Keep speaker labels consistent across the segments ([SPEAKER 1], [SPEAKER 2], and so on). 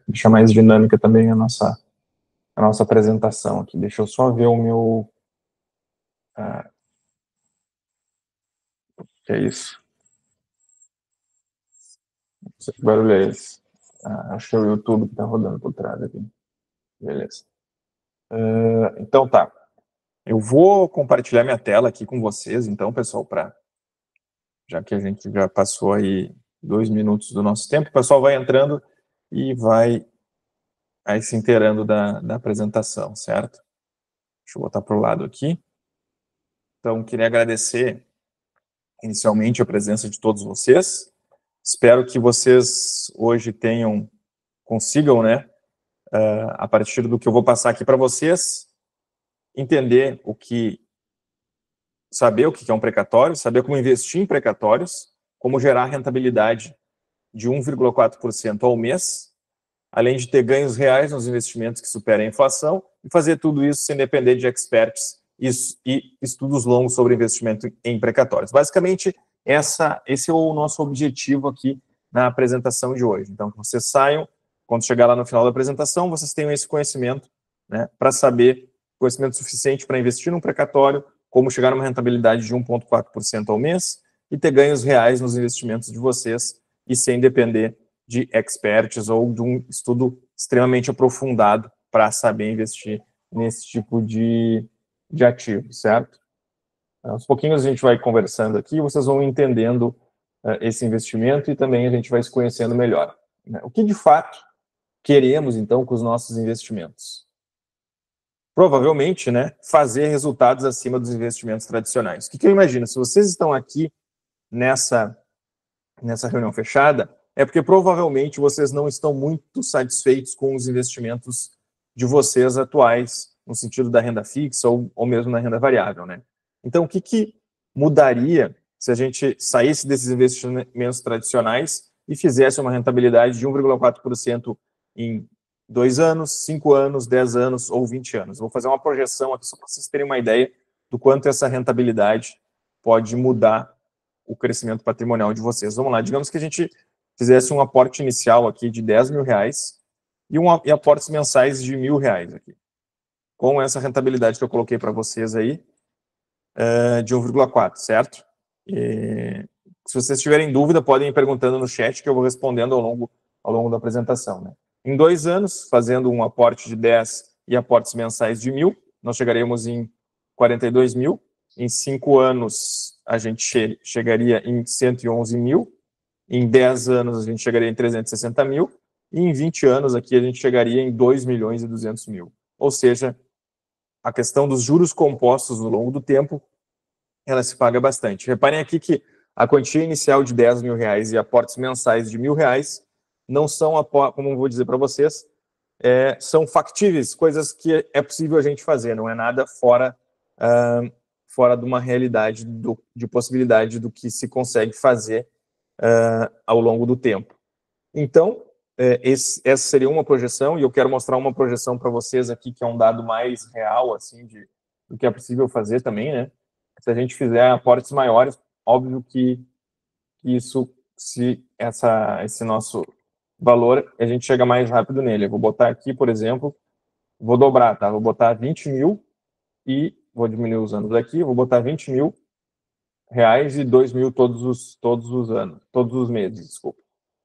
[SPEAKER 1] Deixa mais dinâmica também a nossa apresentação aqui. Deixa eu só ver o meu... que é isso? Que barulho é esse? Acho que é o YouTube que está rodando por trás aqui. Beleza. Então tá. Eu vou compartilhar minha tela aqui com vocês, então, pessoal, já que a gente já passou aí 2 minutos do nosso tempo, o pessoal vai entrando e vai aí se inteirando da apresentação, certo? Deixa eu botar para o lado aqui. Então, queria agradecer inicialmente a presença de todos vocês. Espero que vocês hoje consigam, né, a partir do que eu vou passar aqui para vocês, entender saber o que é um precatório, saber como investir em precatórios, como gerar rentabilidade de 1,4% ao mês, além de ter ganhos reais nos investimentos que superem a inflação, e fazer tudo isso sem depender de experts e estudos longos sobre investimento em precatórios. Basicamente, esse é o nosso objetivo aqui na apresentação de hoje. Então, que vocês saiam, quando chegar lá no final da apresentação, vocês tenham esse conhecimento, né, para saber, conhecimento suficiente para investir num precatório, como chegar a uma rentabilidade de 1,4% ao mês e ter ganhos reais nos investimentos de vocês e sem depender de experts ou de um estudo extremamente aprofundado para saber investir nesse tipo de ativo, certo? Aos pouquinhos a gente vai conversando aqui, vocês vão entendendo esse investimento e também a gente vai se conhecendo melhor, né? O que de fato queremos, então, com os nossos investimentos? Provavelmente, né, fazer resultados acima dos investimentos tradicionais. O que eu imagino? Se vocês estão aqui nessa reunião fechada, é porque provavelmente vocês não estão muito satisfeitos com os investimentos de vocês atuais, no sentido da renda fixa ou mesmo na renda variável, né? Então, o que mudaria se a gente saísse desses investimentos tradicionais e fizesse uma rentabilidade de 1,4% em 2 anos, 5 anos, 10 anos ou 20 anos? Vou fazer uma projeção aqui só para vocês terem uma ideia do quanto essa rentabilidade pode mudar o crescimento patrimonial de vocês. Vamos lá, digamos que a gente fizesse um aporte inicial aqui de R$10.000 e aportes mensais de R$1.000 aqui. Com essa rentabilidade que eu coloquei para vocês aí, de 1,4, certo? Se vocês tiverem dúvida, podem ir perguntando no chat que eu vou respondendo ao longo da apresentação, né? Em 2 anos, fazendo um aporte de 10 e aportes mensais de 1.000, nós chegaremos em 42.000. Em 5 anos, a gente chegaria em 111.000. Em 10 anos, a gente chegaria em 360.000. E em 20 anos, aqui, a gente chegaria em 2.200.000. Ou seja, a questão dos juros compostos ao longo do tempo, ela se paga bastante. Reparem aqui que a quantia inicial de R$10.000 e aportes mensais de R$1.000 não são, como eu vou dizer para vocês, são factíveis, coisas que é possível a gente fazer, não é nada fora de uma realidade de possibilidade do que se consegue fazer ao longo do tempo. Então, essa seria uma projeção, e eu quero mostrar uma projeção para vocês aqui, que é um dado mais real, assim, do que é possível fazer também, né? Se a gente fizer aportes maiores, óbvio que esse nosso valor, a gente chega mais rápido nele. Eu vou botar aqui, por exemplo, vou dobrar, tá? Vou botar 20.000 e vou diminuir os anos aqui, vou botar R$20.000 e 2.000 todos os anos, todos os meses, desculpa.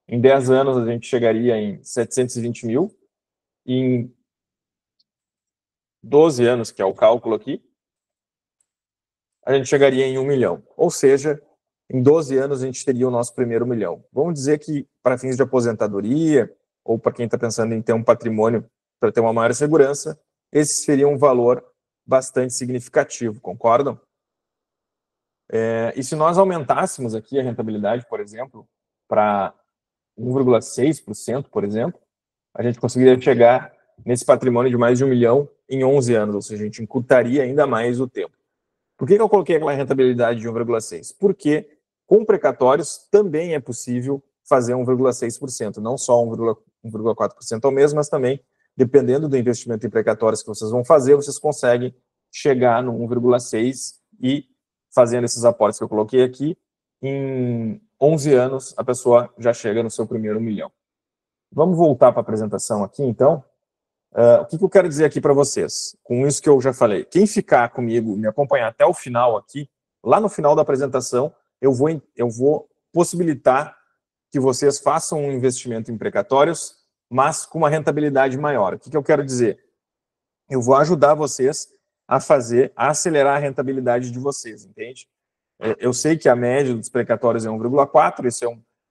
[SPEAKER 1] Em 10 anos a gente chegaria em 720.000, e em 12 anos, que é o cálculo aqui, a gente chegaria em 1 milhão. Ou seja, em 12 anos a gente teria o nosso primeiro milhão. Vamos dizer que para fins de aposentadoria, ou para quem está pensando em ter um patrimônio para ter uma maior segurança, esse seria um valor bastante significativo, concordam? E se nós aumentássemos aqui a rentabilidade, por exemplo, para 1,6%, por exemplo, a gente conseguiria chegar nesse patrimônio de mais de 1 milhão em 11 anos, ou seja, a gente encurtaria ainda mais o tempo. Por que eu coloquei aquela rentabilidade de 1,6%? Porque com precatórios também é possível fazer 1,6%, não só 1,4% ao mês, mas também, dependendo do investimento em precatórios que vocês vão fazer, vocês conseguem chegar no 1,6% e fazendo esses aportes que eu coloquei aqui, em 11 anos a pessoa já chega no seu primeiro milhão. Vamos voltar para a apresentação aqui, então. O que eu quero dizer aqui para vocês? Com isso que eu já falei, quem ficar comigo, me acompanhar até o final aqui, lá no final da apresentação, eu vou possibilitar que vocês façam um investimento em precatórios, mas com uma rentabilidade maior. O que eu quero dizer? Eu vou ajudar vocês a acelerar a rentabilidade de vocês, entende? Eu sei que a média dos precatórios é 1,4, isso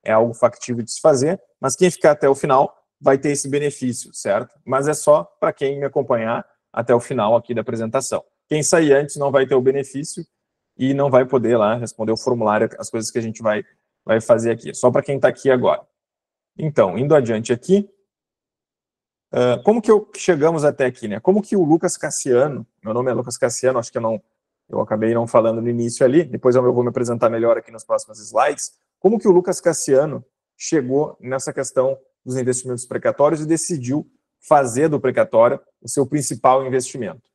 [SPEAKER 1] é algo factível de se fazer, mas quem ficar até o final vai ter esse benefício, certo? Mas é só para quem me acompanhar até o final aqui da apresentação. Quem sair antes não vai ter o benefício e não vai poder lá responder o formulário, as coisas que a gente vai fazer aqui. Só para quem está aqui agora. Então, indo adiante aqui, como que chegamos até aqui, né? Como que o Lucas Cassiano, meu nome é Lucas Cassiano, acho que eu acabei não falando no início ali, depois eu vou me apresentar melhor aqui nos próximos slides, como que o Lucas Cassiano chegou nessa questão dos investimentos precatórios e decidiu fazer do precatório o seu principal investimento.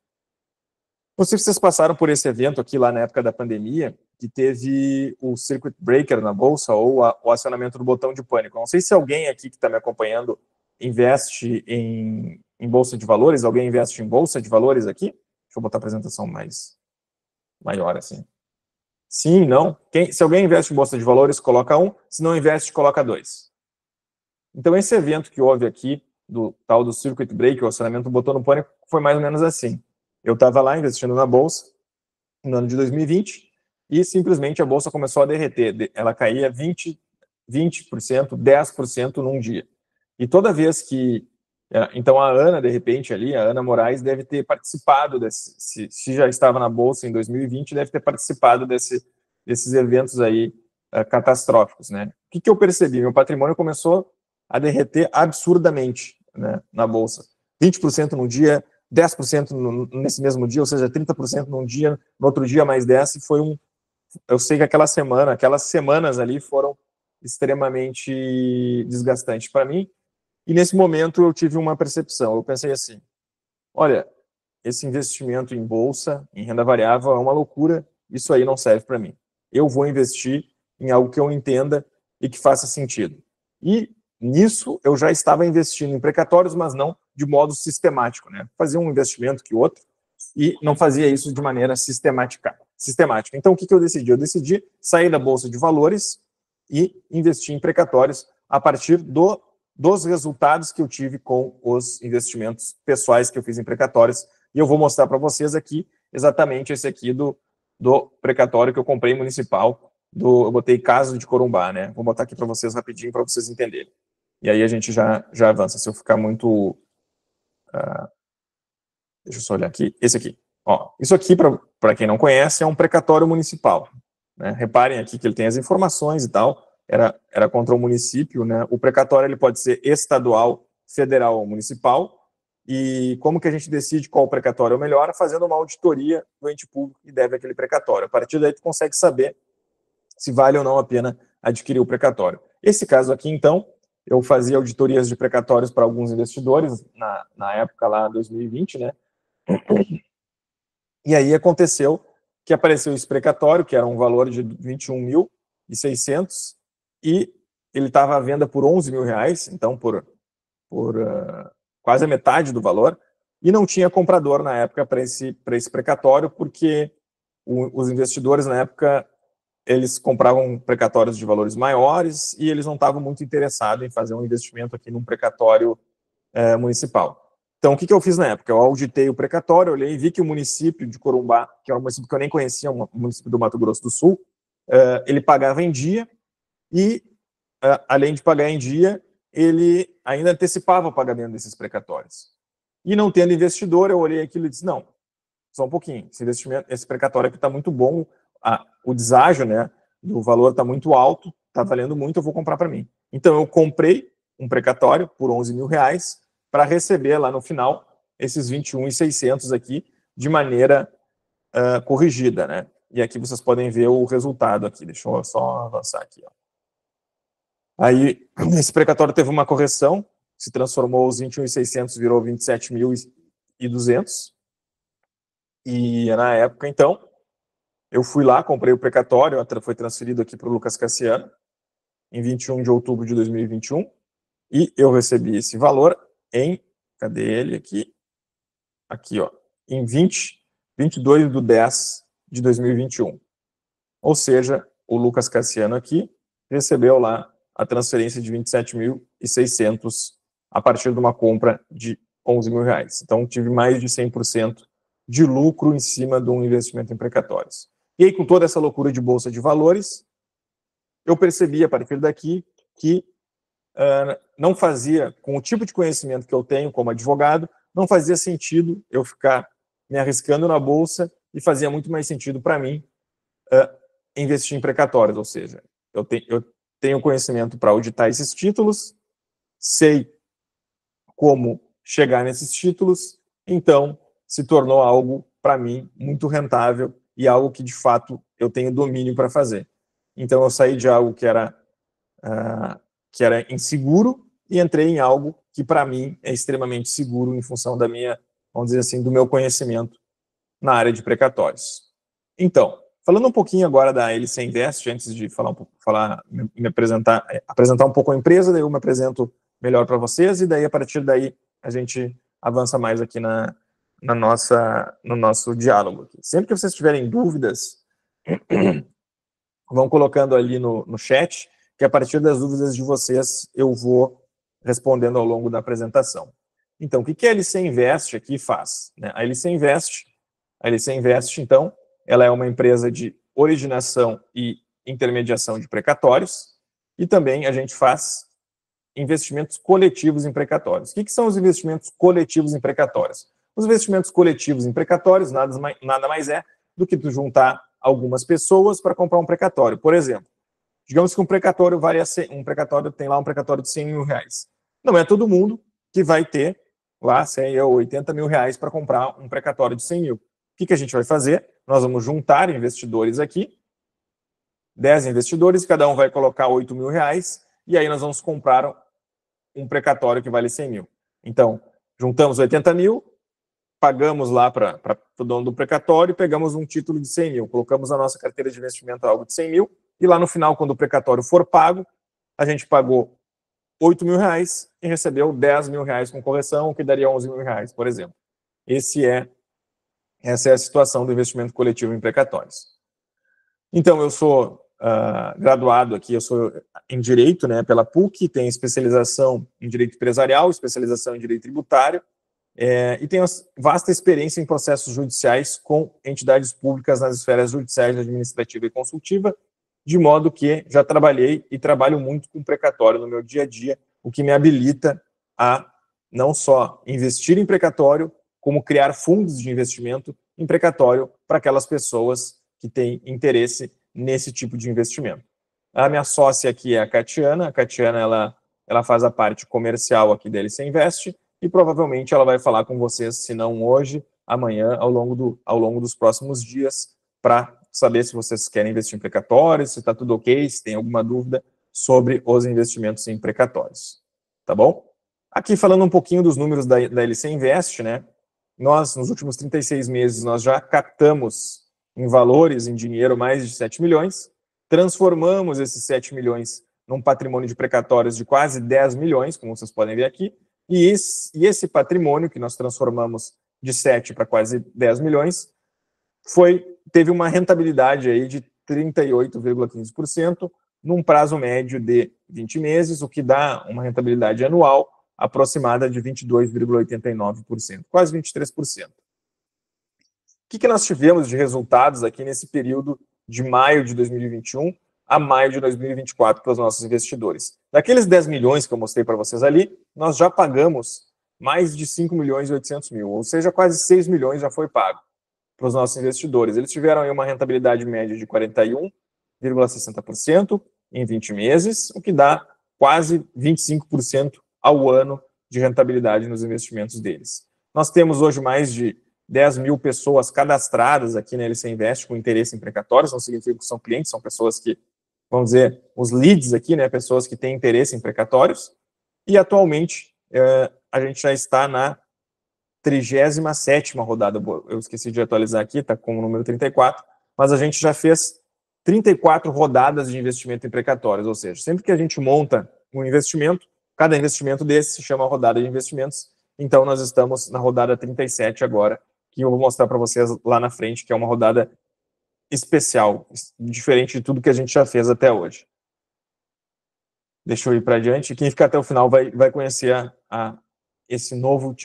[SPEAKER 1] Não sei se vocês passaram por esse evento aqui lá na época da pandemia, que teve o circuit breaker na bolsa ou o acionamento do botão de pânico. Não sei se alguém aqui que está me acompanhando investe em bolsa de valores, alguém investe em bolsa de valores aqui? Deixa eu botar a apresentação maior assim. Sim, não? Se alguém investe em bolsa de valores, coloca 1, se não investe, coloca 2. Então, esse evento que houve aqui, do tal do circuit break, o acionamento do botão no pânico, foi mais ou menos assim. Eu estava lá investindo na bolsa, no ano de 2020, e simplesmente a bolsa começou a derreter. Ela caía 20%, 10% num dia. E toda vez que... Então, a Ana, de repente, ali, a Ana Moraes, deve ter participado se já estava na bolsa em 2020, deve ter participado desses eventos aí catastróficos, né? O que eu percebi? Meu patrimônio começou a derreter absurdamente, né, na bolsa. 20% num dia, 10% nesse mesmo dia, ou seja, 30% num dia, no outro dia mais 10%, e foi eu sei que aquelas semanas ali foram extremamente desgastantes para mim, e nesse momento eu tive uma percepção, eu pensei assim, olha, esse investimento em bolsa, em renda variável, é uma loucura, isso aí não serve para mim. Eu vou investir em algo que eu entenda e que faça sentido. E nisso eu já estava investindo em precatórios, mas não de modo sistemático, né? Fazia um investimento que outro e não fazia isso de maneira sistemática. Então, o que eu decidi? Eu decidi sair da Bolsa de Valores e investir em precatórios a partir dos resultados que eu tive com os investimentos pessoais que eu fiz em precatórios. E eu vou mostrar para vocês aqui exatamente esse aqui do precatório que eu comprei municipal, eu botei Caso de Corumbá, né? Vou botar aqui para vocês rapidinho para vocês entenderem. E aí a gente já avança. Se eu ficar muito... deixa eu só olhar aqui. Esse aqui. Ó, isso aqui, para quem não conhece, é um precatório municipal. Né? Reparem aqui que ele tem as informações e tal. Era contra o município, né? O precatório ele pode ser estadual, federal ou municipal. E como que a gente decide qual precatório é o melhor? Fazendo uma auditoria do ente público que deve aquele precatório. A partir daí, tu consegue saber se vale ou não a pena adquirir o precatório. Esse caso aqui, então, eu fazia auditorias de precatórios para alguns investidores, na época lá, 2020, né? E aí aconteceu que apareceu esse precatório, que era um valor de 21.600, e ele estava à venda por 11 mil reais, então por quase a metade do valor, e não tinha comprador na época para esse precatório, porque os investidores na época eles compravam precatórios de valores maiores e eles não estavam muito interessados em fazer um investimento aqui num precatório municipal. Então, o que eu fiz na época? Eu auditei o precatório, olhei e vi que o município de Corumbá, que é um município que eu nem conhecia, um município do Mato Grosso do Sul, ele pagava em dia e, além de pagar em dia, ele ainda antecipava o pagamento desses precatórios. E não tendo investidor, eu olhei aquilo e disse, não, só um pouquinho, esse precatório aqui está muito bom, o deságio, né, do valor está muito alto, está valendo muito, eu vou comprar para mim. Então, eu comprei um precatório por 11 mil reais para receber lá no final esses 21.600 aqui de maneira corrigida, né? E aqui vocês podem ver o resultado aqui. Deixa eu só avançar aqui. Ó. Aí, esse precatório teve uma correção, se transformou, os 21.600 virou 27.200. E na época, então, eu fui lá, comprei o precatório, foi transferido aqui para o Lucas Cassiano, em 21 de outubro de 2021. E eu recebi esse valor em, cadê ele aqui? Aqui, ó, em 22/10 de 2021. Ou seja, o Lucas Cassiano aqui recebeu lá a transferência de 27.600 a partir de uma compra de 11 mil reais. Então, tive mais de 100% de lucro em cima de um investimento em precatórios. E aí, com toda essa loucura de bolsa de valores, eu percebi a partir daqui que não fazia, com o tipo de conhecimento que eu tenho como advogado, não fazia sentido eu ficar me arriscando na bolsa e fazia muito mais sentido para mim investir em precatórios, ou seja, eu tenho conhecimento para auditar esses títulos, sei como chegar nesses títulos, então se tornou algo, para mim, muito rentável e algo que, de fato, eu tenho domínio para fazer. Então, eu saí de algo que era inseguro e entrei em algo que, para mim, é extremamente seguro em função da minha, vamos dizer assim, do meu conhecimento na área de precatórios. Então, falando um pouquinho agora da LC Invest, antes de me apresentar um pouco a empresa, daí eu me apresento melhor para vocês e daí, a partir daí, a gente avança mais aqui no nosso diálogo. Sempre que vocês tiverem dúvidas, vão colocando ali no chat, que a partir das dúvidas de vocês eu vou respondendo ao longo da apresentação. Então, o que a LC Invest aqui faz? A LC Invest, então, ela é uma empresa de originação e intermediação de precatórios e também a gente faz investimentos coletivos em precatórios. O que são os investimentos coletivos em precatórios? Os investimentos coletivos em precatórios nada mais é do que tu juntar algumas pessoas para comprar um precatório. Por exemplo, digamos que um precatório tem lá um precatório de 100 mil reais. Não é todo mundo que vai ter lá 100 ou 80 mil reais para comprar um precatório de 100 mil. O que a gente vai fazer? Nós vamos juntar investidores aqui, 10 investidores, cada um vai colocar 8 mil reais, e aí nós vamos comprar um precatório que vale 100 mil. Então, juntamos 80 mil, pagamos lá para o dono do precatório, pegamos um título de 100 mil, colocamos a nossa carteira de investimento algo de 100 mil, e lá no final, quando o precatório for pago, a gente pagou 8 mil reais e recebeu 10 mil reais com correção, o que daria 11 mil reais, por exemplo. Essa é a situação do investimento coletivo em precatórios. Então, eu sou graduado aqui, eu sou em Direito, pela PUC, tenho especialização em Direito Empresarial, especialização em Direito Tributário, e tenho vasta experiência em processos judiciais com entidades públicas nas esferas judiciais, administrativa e consultiva, de modo que já trabalhei e trabalho muito com precatório no meu dia a dia, o que me habilita a não só investir em precatório, como criar fundos de investimento em precatório para aquelas pessoas que têm interesse nesse tipo de investimento. A minha sócia aqui é a Catiana. Ela faz a parte comercial aqui da LC Invest e provavelmente ela vai falar com vocês, se não hoje, amanhã, ao longo dos próximos dias, para saber se vocês querem investir em precatórios, se está tudo ok, se tem alguma dúvida sobre os investimentos em precatórios. Tá bom? Aqui falando um pouquinho dos números da LC Invest, nós, nos últimos 36 meses, nós já captamos em valores, em dinheiro, mais de 7 milhões, transformamos esses 7 milhões num patrimônio de precatórios de quase 10 milhões, como vocês podem ver aqui, e esse patrimônio que nós transformamos de 7 para quase 10 milhões teve uma rentabilidade aí de 38,15% num prazo médio de 20 meses, o que dá uma rentabilidade anual aproximada de 22,89%, quase 23%. O que nós tivemos de resultados aqui nesse período de maio de 2021 a maio de 2024 para os nossos investidores? Daqueles 10 milhões que eu mostrei para vocês ali, nós já pagamos mais de 5 milhões e 800 mil, ou seja, quase 6 milhões já foi pago para os nossos investidores. Eles tiveram aí uma rentabilidade média de 41,60% em 20 meses, o que dá quase 25% ao ano de rentabilidade nos investimentos deles. Nós temos hoje mais de 10 mil pessoas cadastradas aqui na LC Invest com interesse em precatórios, não significa que são clientes, são pessoas que, vamos dizer, os leads aqui, pessoas que têm interesse em precatórios, e atualmente a gente já está na 37ª rodada, eu esqueci de atualizar aqui, está com o número 34, mas a gente já fez 34 rodadas de investimento em precatórios, ou seja, sempre que a gente monta um investimento, Cada investimento desse se chama rodada de investimentos. Então, nós estamos na rodada 37 agora, que eu vou mostrar para vocês lá na frente, que é uma rodada especial, diferente de tudo que a gente já fez até hoje. Deixa eu ir para adiante. Quem ficar até o final vai conhecer esse novo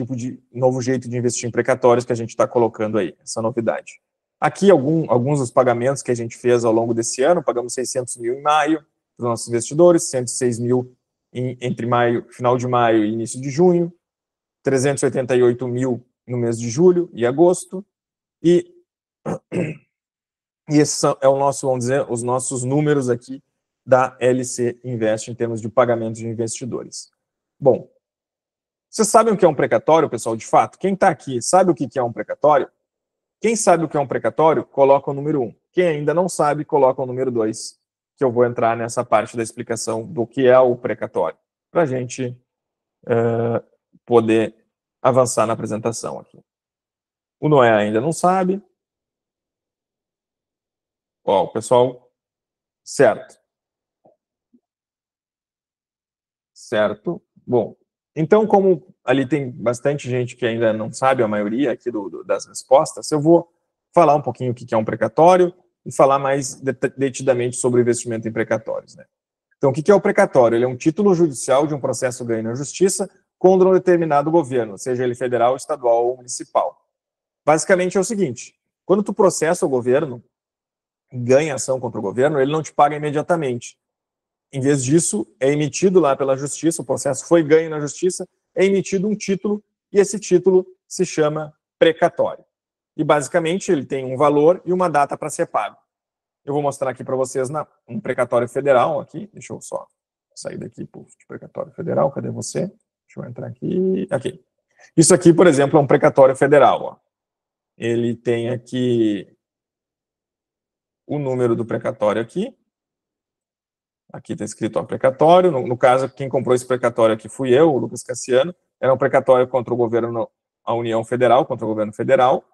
[SPEAKER 1] jeito de investir em precatórios que a gente está colocando aí, essa novidade. Aqui, alguns dos pagamentos que a gente fez ao longo desse ano, pagamos 600 mil em maio para os nossos investidores, 106 mil entre final de maio e início de junho, 388 mil no mês de julho e agosto, e esses são, vamos dizer, os nossos números aqui da LC Invest em termos de pagamentos de investidores. Bom, vocês sabem o que é um precatório, pessoal, de fato? Quem está aqui sabe o que é um precatório? Quem sabe o que é um precatório, coloca o número 1. Quem ainda não sabe, coloca o número 2, que eu vou entrar nessa parte da explicação do que é o precatório, para a gente poder avançar na apresentação aqui. O Noé ainda não sabe. Ó, o pessoal, certo. Certo. Bom, então, como ali tem bastante gente que ainda não sabe, a maioria aqui das respostas, eu vou falar um pouquinho o que é um precatório e falar mais detidamente sobre o investimento em precatórios, né? Então, o que é o precatório? Ele é um título judicial de um processo ganho na justiça contra um determinado governo, seja ele federal, estadual ou municipal. Basicamente é o seguinte, quando tu processa o governo, ganha ação contra o governo, ele não te paga imediatamente. Em vez disso, é emitido lá pela justiça, o processo foi ganho na justiça, é emitido um título, e esse título se chama precatório. E basicamente ele tem um valor e uma data para ser pago. Eu vou mostrar aqui para vocês um precatório federal aqui, deixa eu só sair daqui de precatório federal, cadê você? Deixa eu entrar aqui, aqui. Isso aqui, por exemplo, é um precatório federal, ó. Ele tem aqui o número do precatório aqui. Aqui está escrito ó, precatório. No caso, quem comprou esse precatório aqui fui eu, o Lucas Cassiano. Era um precatório contra o governo, a União Federal, contra o governo federal.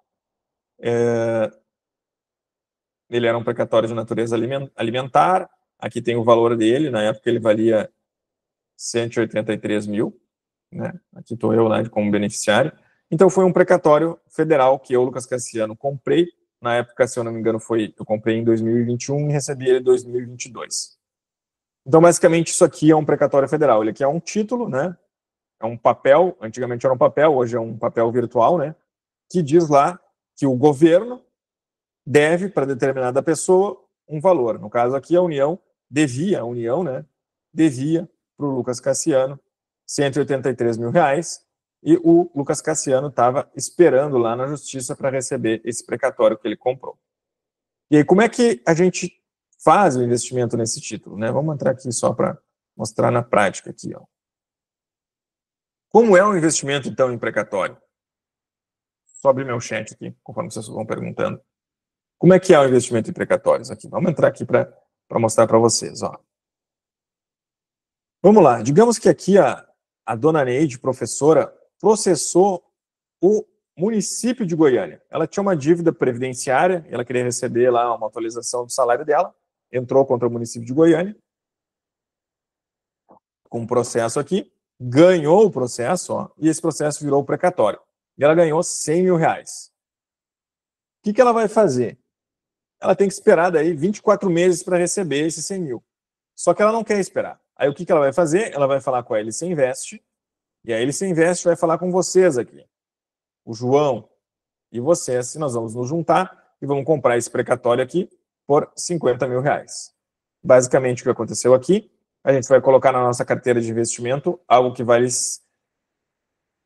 [SPEAKER 1] Ele era um precatório de natureza alimentar. Aqui tem o valor dele. Na época ele valia 183 mil. Né? Aqui estou eu lá como beneficiário. Então foi um precatório federal que eu, Lucas Cassiano, comprei. Na época, se eu não me engano, eu comprei em 2021 e recebi ele em 2022. Então, basicamente, isso aqui é um precatório federal. Ele aqui é um título, né? É um papel, antigamente era um papel, hoje é um papel virtual, né? Que diz lá que o governo deve para determinada pessoa um valor. No caso aqui, a União devia para o Lucas Cassiano 183 mil reais, e o Lucas Cassiano estava esperando lá na justiça para receber esse precatório que ele comprou. E aí, como é que a gente faz o investimento nesse título, né? Vamos entrar aqui só para mostrar na prática aqui, ó. Como é o investimento, então, em precatório? Só abrir meu chat aqui, conforme vocês vão perguntando. Como é que é o investimento em precatórios aqui? Vamos entrar aqui para mostrar para vocês, ó. Vamos lá, digamos que aqui a dona Neide, professora, processou o município de Goiânia. Ela tinha uma dívida previdenciária, ela queria receber lá uma atualização do salário dela, entrou contra o município de Goiânia, com um processo aqui, ganhou o processo, ó, e esse processo virou precatório. E ela ganhou 100 mil reais. O que ela vai fazer? Ela tem que esperar daí 24 meses para receber esses 100 mil. Só que ela não quer esperar. Aí o que ela vai fazer? Ela vai falar com a LC Invest, e a LC Invest vai falar com vocês aqui, o João e vocês, e nós vamos nos juntar e vamos comprar esse precatório aqui por 50 mil reais. Basicamente, o que aconteceu aqui, a gente vai colocar na nossa carteira de investimento algo que vale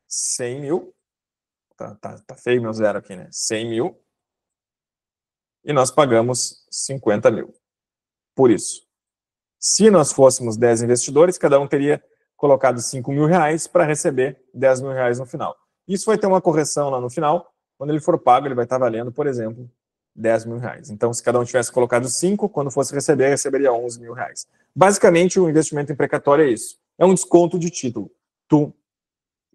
[SPEAKER 1] 100 mil. Tá feio meu zero aqui, né? 100 mil. E nós pagamos 50 mil. Por isso. Se nós fôssemos 10 investidores, cada um teria colocado 5 mil reais para receber 10 mil reais no final. Isso vai ter uma correção lá no final. Quando ele for pago, ele vai estar valendo, por exemplo, 10 mil reais. Então, se cada um tivesse colocado 5, quando fosse receber, receberia 11 mil reais. Basicamente, o investimento em precatório é isso. É um desconto de título. Tu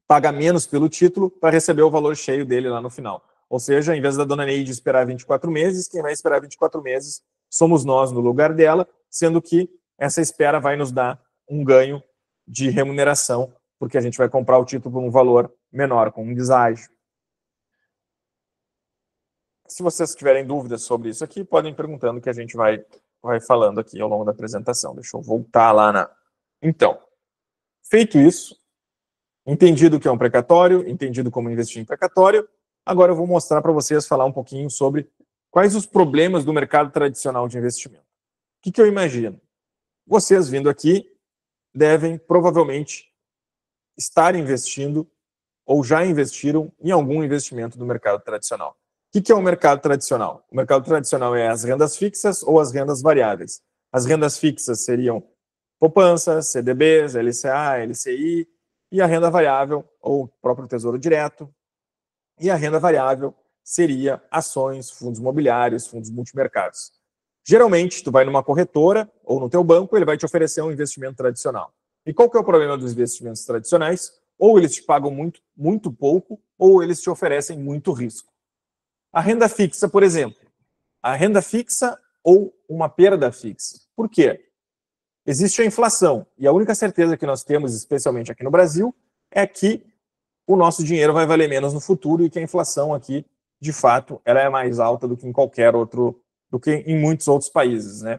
[SPEAKER 1] paga menos pelo título para receber o valor cheio dele lá no final. Ou seja, em vez da dona Neide esperar 24 meses, quem vai esperar 24 meses somos nós no lugar dela, sendo que essa espera vai nos dar um ganho de remuneração, porque a gente vai comprar o título por um valor menor, com um deságio. Se vocês tiverem dúvidas sobre isso aqui, podem ir perguntando que a gente vai falando aqui ao longo da apresentação. Deixa eu voltar lá na... Então, feito isso, entendido o que é um precatório, entendido como investir em precatório, agora eu vou mostrar para vocês, falar um pouquinho sobre quais os problemas do mercado tradicional de investimento. O que eu imagino? Vocês vindo aqui devem provavelmente estar investindo ou já investiram em algum investimento do mercado tradicional. O que é o mercado tradicional? O mercado tradicional é as rendas fixas ou as rendas variáveis. As rendas fixas seriam poupanças, CDBs, LCA, LCI, e a renda variável, ou o próprio Tesouro Direto. E a renda variável seria ações, fundos imobiliários, fundos multimercados. Geralmente, tu vai numa corretora ou no teu banco, ele vai te oferecer um investimento tradicional. E qual que é o problema dos investimentos tradicionais? Ou eles te pagam muito pouco, ou eles te oferecem muito risco. A renda fixa, por exemplo. A renda fixa ou uma perda fixa. Por quê? Existe a inflação, e a única certeza que nós temos, especialmente aqui no Brasil, é que o nosso dinheiro vai valer menos no futuro e que a inflação aqui, de fato, ela é mais alta do que em qualquer outro, do que em muitos outros países, né?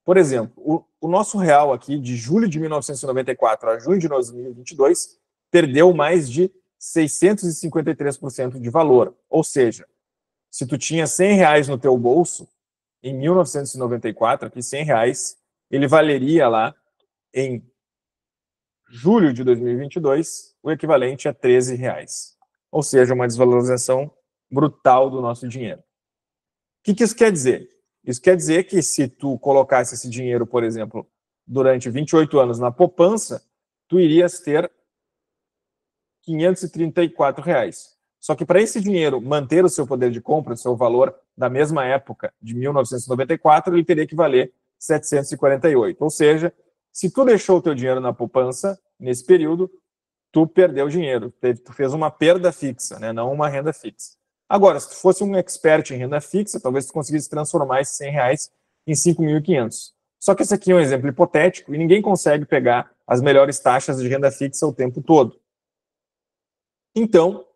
[SPEAKER 1] Por exemplo, o nosso real aqui, de julho de 1994 a junho de 2022, perdeu mais de 653% de valor. Ou seja, se tu tinha R$100 no teu bolso, em 1994, aqui R$100, ele valeria lá, em julho de 2022, o equivalente a R$13. Ou seja, uma desvalorização brutal do nosso dinheiro. O que isso quer dizer? Isso quer dizer que se tu colocasse esse dinheiro, por exemplo, durante 28 anos na poupança, tu irias ter R$534. Só que para esse dinheiro manter o seu poder de compra, o seu valor da mesma época de 1994, ele teria que valer 748. Ou seja, se tu deixou o teu dinheiro na poupança, nesse período, tu perdeu dinheiro. Tu fez uma perda fixa, né? Não uma renda fixa. Agora, se tu fosse um expert em renda fixa, talvez tu conseguisse transformar esses R$100 em 5.500. Só que esse aqui é um exemplo hipotético e ninguém consegue pegar as melhores taxas de renda fixa o tempo todo. Então,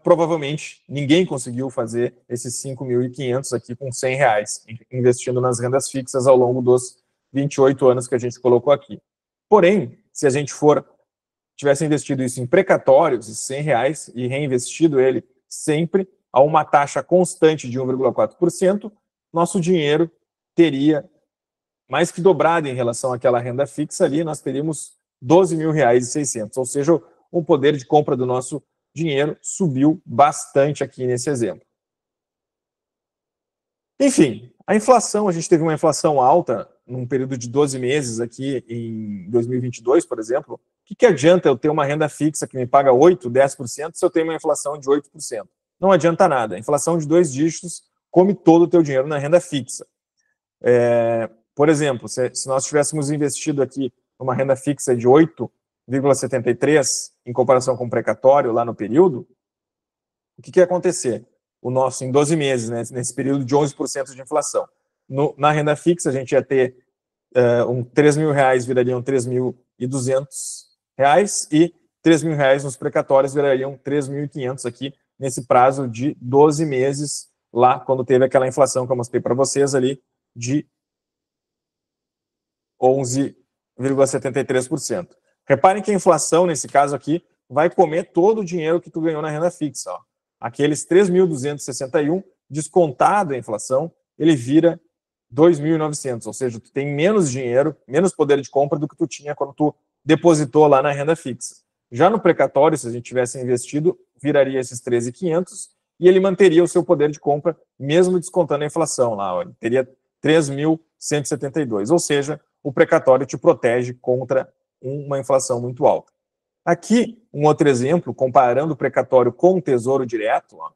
[SPEAKER 1] provavelmente, ninguém conseguiu fazer esses 5.500 aqui com R$100, investindo nas rendas fixas ao longo dos 28 anos que a gente colocou aqui. Porém, se a gente tivesse investido isso em precatórios, R$100, e reinvestido ele sempre a uma taxa constante de 1,4%, nosso dinheiro teria mais que dobrado em relação àquela renda fixa ali, nós teríamos R$12.600, ou seja, o poder de compra do nosso dinheiro subiu bastante aqui nesse exemplo. Enfim, a inflação, a gente teve uma inflação alta num período de 12 meses aqui em 2022, por exemplo. O que adianta eu ter uma renda fixa que me paga 8%, 10% se eu tenho uma inflação de 8%? Não adianta nada. A inflação de 2 dígitos come todo o teu dinheiro na renda fixa. Por exemplo, se nós tivéssemos investido aqui numa renda fixa de 8,73 em comparação com o precatório lá no período, o que ia acontecer? O nosso, em 12 meses, né, nesse período de 11% de inflação. Na renda fixa, a gente ia ter R$3.000 virariam R$3.200 e R$3.000 nos precatórios virariam R$3.500 aqui nesse prazo de 12 meses, lá quando teve aquela inflação que eu mostrei para vocês ali de 11,73%. Reparem que a inflação, nesse caso aqui, vai comer todo o dinheiro que tu ganhou na renda fixa. Ó. Aqueles 3.261, descontado a inflação, ele vira 2.900, ou seja, tu tem menos dinheiro, menos poder de compra do que tu tinha quando tu depositou lá na renda fixa. Já no precatório, se a gente tivesse investido, viraria esses 13.500 e ele manteria o seu poder de compra, mesmo descontando a inflação lá, ó, ele teria 3.172, ou seja, o precatório te protege contra uma inflação muito alta. Aqui, um outro exemplo, comparando o precatório com o Tesouro Direto, ó,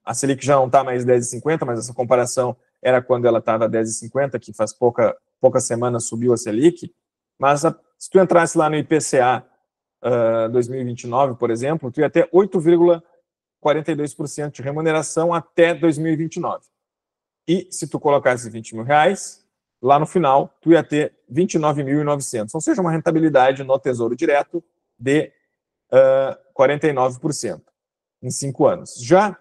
[SPEAKER 1] a Selic já não está mais 10,50, mas essa comparação era quando ela estava 10,50, que faz poucas semanas subiu a Selic, mas se tu entrasse lá no IPCA 2029, por exemplo, tu ia ter 8,42% de remuneração até 2029. E se tu colocasse R$20.000, lá no final, tu ia ter 29.900, ou seja, uma rentabilidade no Tesouro Direto de 49% em 5 anos. Já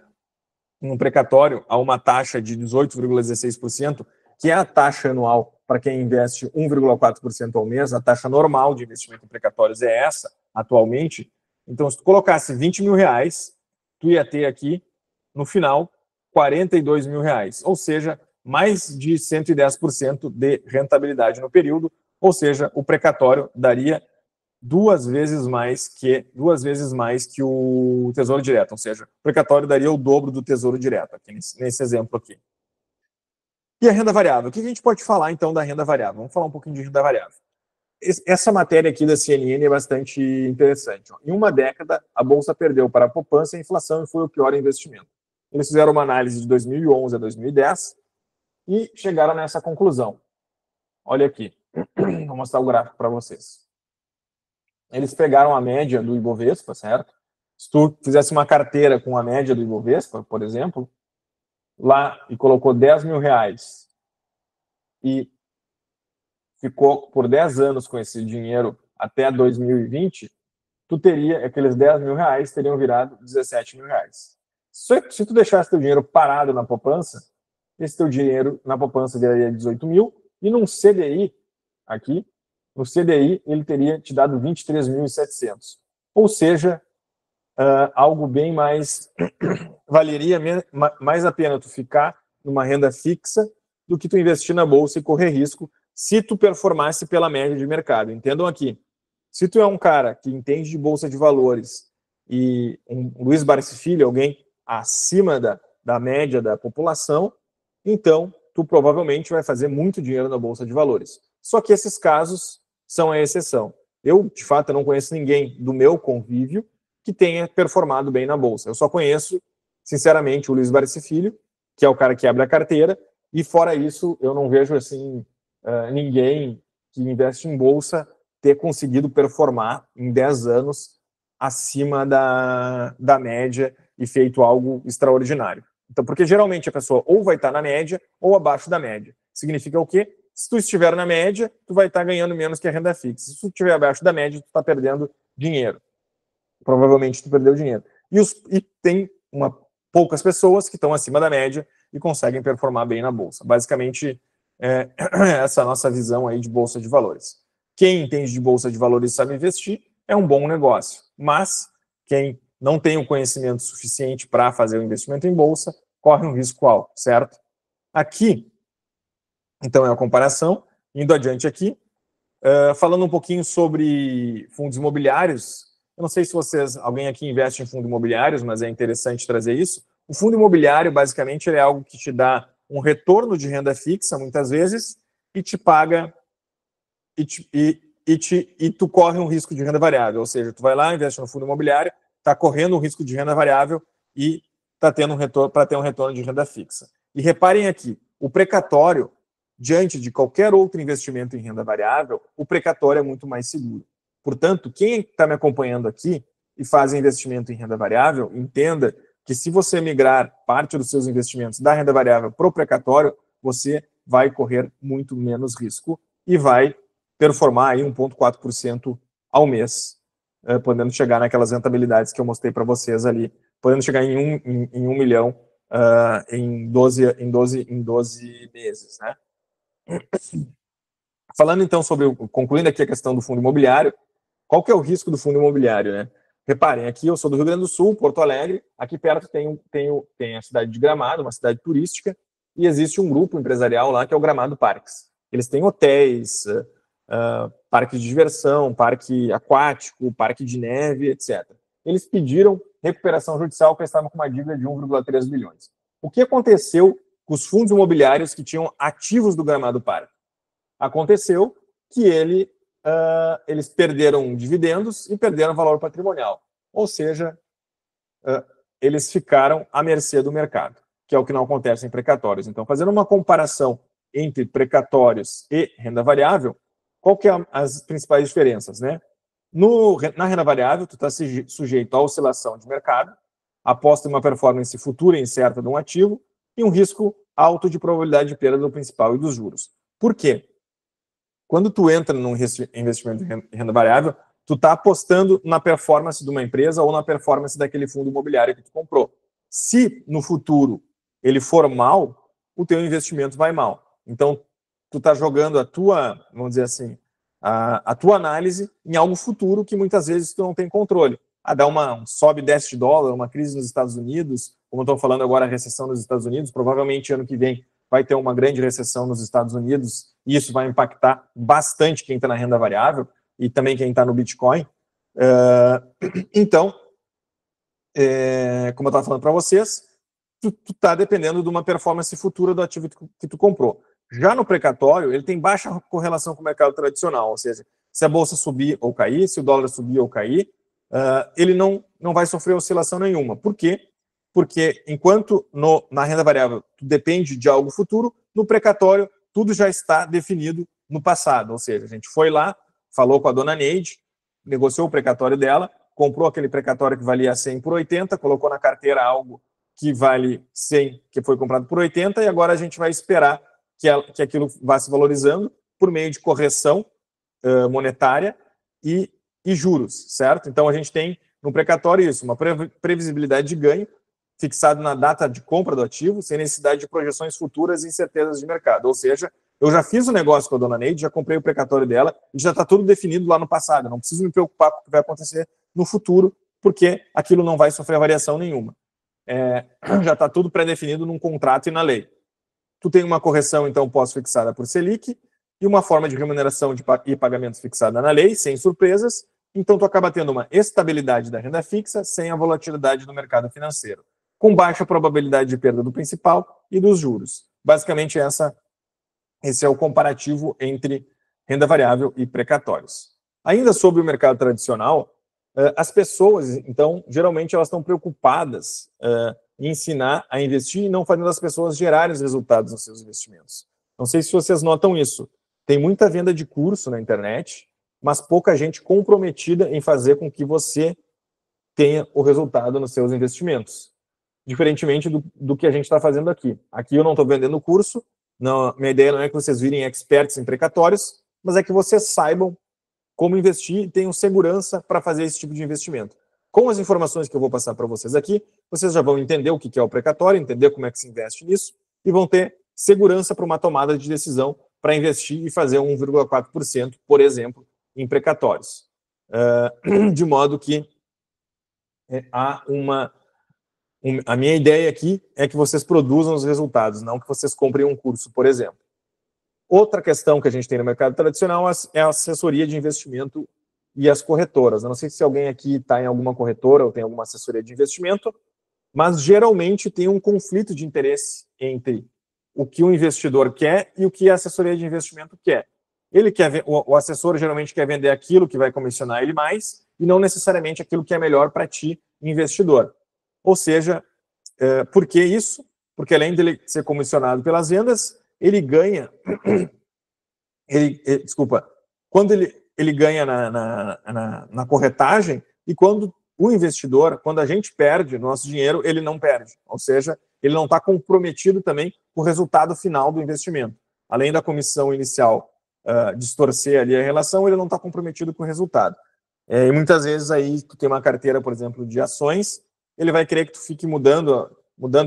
[SPEAKER 1] no precatório, há uma taxa de 18,16%, que é a taxa anual para quem investe 1,4% ao mês. A taxa normal de investimento em precatórios é essa, atualmente. Então, se tu colocasse 20 mil reais, tu ia ter aqui, no final, 42 mil reais, ou seja, mais de 110% de rentabilidade no período, ou seja, o precatório daria duas vezes mais que o Tesouro Direto, ou seja, o precatório daria o dobro do Tesouro Direto, aqui nesse exemplo aqui. E a renda variável? O que a gente pode falar, então, da renda variável? Vamos falar um pouquinho de renda variável. Essa matéria aqui da CNN é bastante interessante. Em uma década, a Bolsa perdeu para a poupança e a inflação e foi o pior investimento. Eles fizeram uma análise de 2011 a 2010 e chegaram nessa conclusão. Olha aqui, vou mostrar o gráfico para vocês. Eles pegaram a média do Ibovespa, certo? Se tu fizesse uma carteira com a média do Ibovespa, por exemplo, lá e colocou 10 mil reais e ficou por 10 anos com esse dinheiro até 2020, tu teria, aqueles 10 mil reais teriam virado 17 mil reais. Se tu deixasse teu dinheiro parado na poupança, esse teu dinheiro na poupança viraria 18 mil, e num CDI, aqui, no CDI, ele teria te dado 23.700. Ou seja, algo bem mais... valeria mais a pena tu ficar numa renda fixa do que tu investir na bolsa e correr risco se tu performasse pela média de mercado. Entendam aqui. Se tu é um cara que entende de bolsa de valores e um Luiz Barsi Filho, alguém acima da média da população, então tu provavelmente vai fazer muito dinheiro na bolsa de valores. Só que esses casos são a exceção. Eu, de fato, não conheço ninguém do meu convívio que tenha performado bem na bolsa. Eu só conheço, sinceramente, o Luiz Barsi Filho, que é o cara que abre a carteira, e fora isso, eu não vejo assim ninguém que investe em bolsa ter conseguido performar em 10 anos acima da média e feito algo extraordinário. Então, porque geralmente a pessoa ou vai estar na média ou abaixo da média. Significa o quê? Se tu estiver na média, tu vai estar ganhando menos que a renda fixa. Se tu estiver abaixo da média, tu está perdendo dinheiro. Provavelmente tu perdeu dinheiro. E tem poucas pessoas que estão acima da média e conseguem performar bem na bolsa. Basicamente, essa é a nossa visão aí de bolsa de valores. Quem entende de bolsa de valores e sabe investir é um bom negócio, mas quem não tem o conhecimento suficiente para fazer o investimento em bolsa corre um risco alto, certo? Aqui, então, é a comparação. Indo adiante aqui, falando um pouquinho sobre fundos imobiliários. Eu não sei se alguém aqui investe em fundos imobiliários, mas é interessante trazer isso. O fundo imobiliário, basicamente, ele é algo que te dá um retorno de renda fixa, muitas vezes, e te paga, e tu corre um risco de renda variável. Ou seja, tu vai lá, investe no fundo imobiliário, está correndo um risco de renda variável e está tendo um retorno para ter um retorno de renda fixa. E reparem aqui, o precatório, diante de qualquer outro investimento em renda variável, o precatório é muito mais seguro. Portanto, quem está me acompanhando aqui e faz investimento em renda variável, entenda que se você migrar parte dos seus investimentos da renda variável para o precatório, você vai correr muito menos risco e vai performar aí 1,4% ao mês, podendo chegar naquelas rentabilidades que eu mostrei para vocês ali, podendo chegar em 1 milhão em 12 meses, né? Falando então concluindo aqui a questão do fundo imobiliário, qual que é o risco do fundo imobiliário, né? Reparem, aqui eu sou do Rio Grande do Sul, Porto Alegre, aqui perto tem a cidade de Gramado, uma cidade turística, e existe um grupo empresarial lá que é o Gramado Parques. Eles têm hotéis, parque de diversão, parque aquático, parque de neve, etc. Eles pediram recuperação judicial porque eles estavam com uma dívida de 1,3 bilhões. O que aconteceu com os fundos imobiliários que tinham ativos do Gramado Parque? Aconteceu que eles perderam dividendos e perderam valor patrimonial. Ou seja, eles ficaram à mercê do mercado, que é o que não acontece em precatórios. Então, fazendo uma comparação entre precatórios e renda variável, qual que é as principais diferenças, né? Na renda variável, tu está sujeito à oscilação de mercado, aposta em uma performance futura e incerta de um ativo e um risco alto de probabilidade de perda do principal e dos juros. Por quê? Quando tu entra num investimento de renda variável, tu está apostando na performance de uma empresa ou na performance daquele fundo imobiliário que tu comprou. Se no futuro ele for mal, o teu investimento vai mal. Então, tu está jogando a tua, vamos dizer assim, a tua análise em algo futuro que muitas vezes tu não tem controle. Dá um sobe e desce de dólar, uma crise nos Estados Unidos, como eu estou falando agora, a recessão nos Estados Unidos, provavelmente ano que vem vai ter uma grande recessão nos Estados Unidos, e isso vai impactar bastante quem está na renda variável e também quem está no Bitcoin. Então, como eu estava falando para vocês, tu está dependendo de uma performance futura do ativo que tu comprou. Já no precatório, ele tem baixa correlação com o mercado tradicional, ou seja, se a bolsa subir ou cair, se o dólar subir ou cair, ele não vai sofrer oscilação nenhuma. Por quê? Porque enquanto na renda variável tu depende de algo futuro, no precatório tudo já está definido no passado. Ou seja, a gente foi lá, falou com a dona Neide, negociou o precatório dela, comprou aquele precatório que valia 100 por 80, colocou na carteira algo que vale 100, que foi comprado por 80, e agora a gente vai esperar que aquilo vá se valorizando por meio de correção monetária e juros, certo? Então a gente tem no precatório isso, uma previsibilidade de ganho fixado na data de compra do ativo, sem necessidade de projeções futuras e incertezas de mercado. Ou seja, eu já fiz o negócio com a dona Neide, já comprei o precatório dela, e já está tudo definido lá no passado. Eu não preciso me preocupar com o que vai acontecer no futuro, porque aquilo não vai sofrer variação nenhuma. Já está tudo pré-definido num contrato e na lei. Tu tem uma correção, então, pós-fixada por Selic, e uma forma de remuneração e pagamentos fixada na lei, sem surpresas. Então, tu acaba tendo uma estabilidade da renda fixa sem a volatilidade do mercado financeiro, com baixa probabilidade de perda do principal e dos juros. Basicamente, esse é o comparativo entre renda variável e precatórios. Ainda sobre o mercado tradicional, as pessoas, então, geralmente elas estão preocupadas em ensinar a investir e não fazendo as pessoas gerarem os resultados nos seus investimentos. Não sei se vocês notam isso. Tem muita venda de curso na internet, mas pouca gente comprometida em fazer com que você tenha o resultado nos seus investimentos. Diferentemente do que a gente está fazendo aqui. Aqui eu não estou vendendo curso, não, minha ideia não é que vocês virem experts em precatórios, mas é que vocês saibam como investir e tenham segurança para fazer esse tipo de investimento. Com as informações que eu vou passar para vocês aqui, vocês já vão entender o que é o precatório, entender como é que se investe nisso, e vão ter segurança para uma tomada de decisão para investir e fazer 1,4%, por exemplo, em precatórios. De modo que há a minha ideia aqui é que vocês produzam os resultados, não que vocês comprem um curso, por exemplo. Outra questão que a gente tem no mercado tradicional é a assessoria de investimento e as corretoras. Eu não sei se alguém aqui está em alguma corretora ou tem alguma assessoria de investimento, mas geralmente tem um conflito de interesse entre o que o investidor quer e o que a assessoria de investimento quer. O assessor geralmente quer vender aquilo que vai comissionar ele mais e não necessariamente aquilo que é melhor para ti, investidor. Ou seja, por que isso? Porque além de ele ser comissionado pelas vendas, ele ganha, quando ele ganha na corretagem, e quando o investidor, quando a gente perde nosso dinheiro, ele não perde. Ou seja, ele não está comprometido também com o resultado final do investimento. Além da comissão inicial distorcer ali a relação, ele não está comprometido com o resultado. E muitas vezes aí tu tem uma carteira, por exemplo, de ações, ele vai querer que tu fique mudando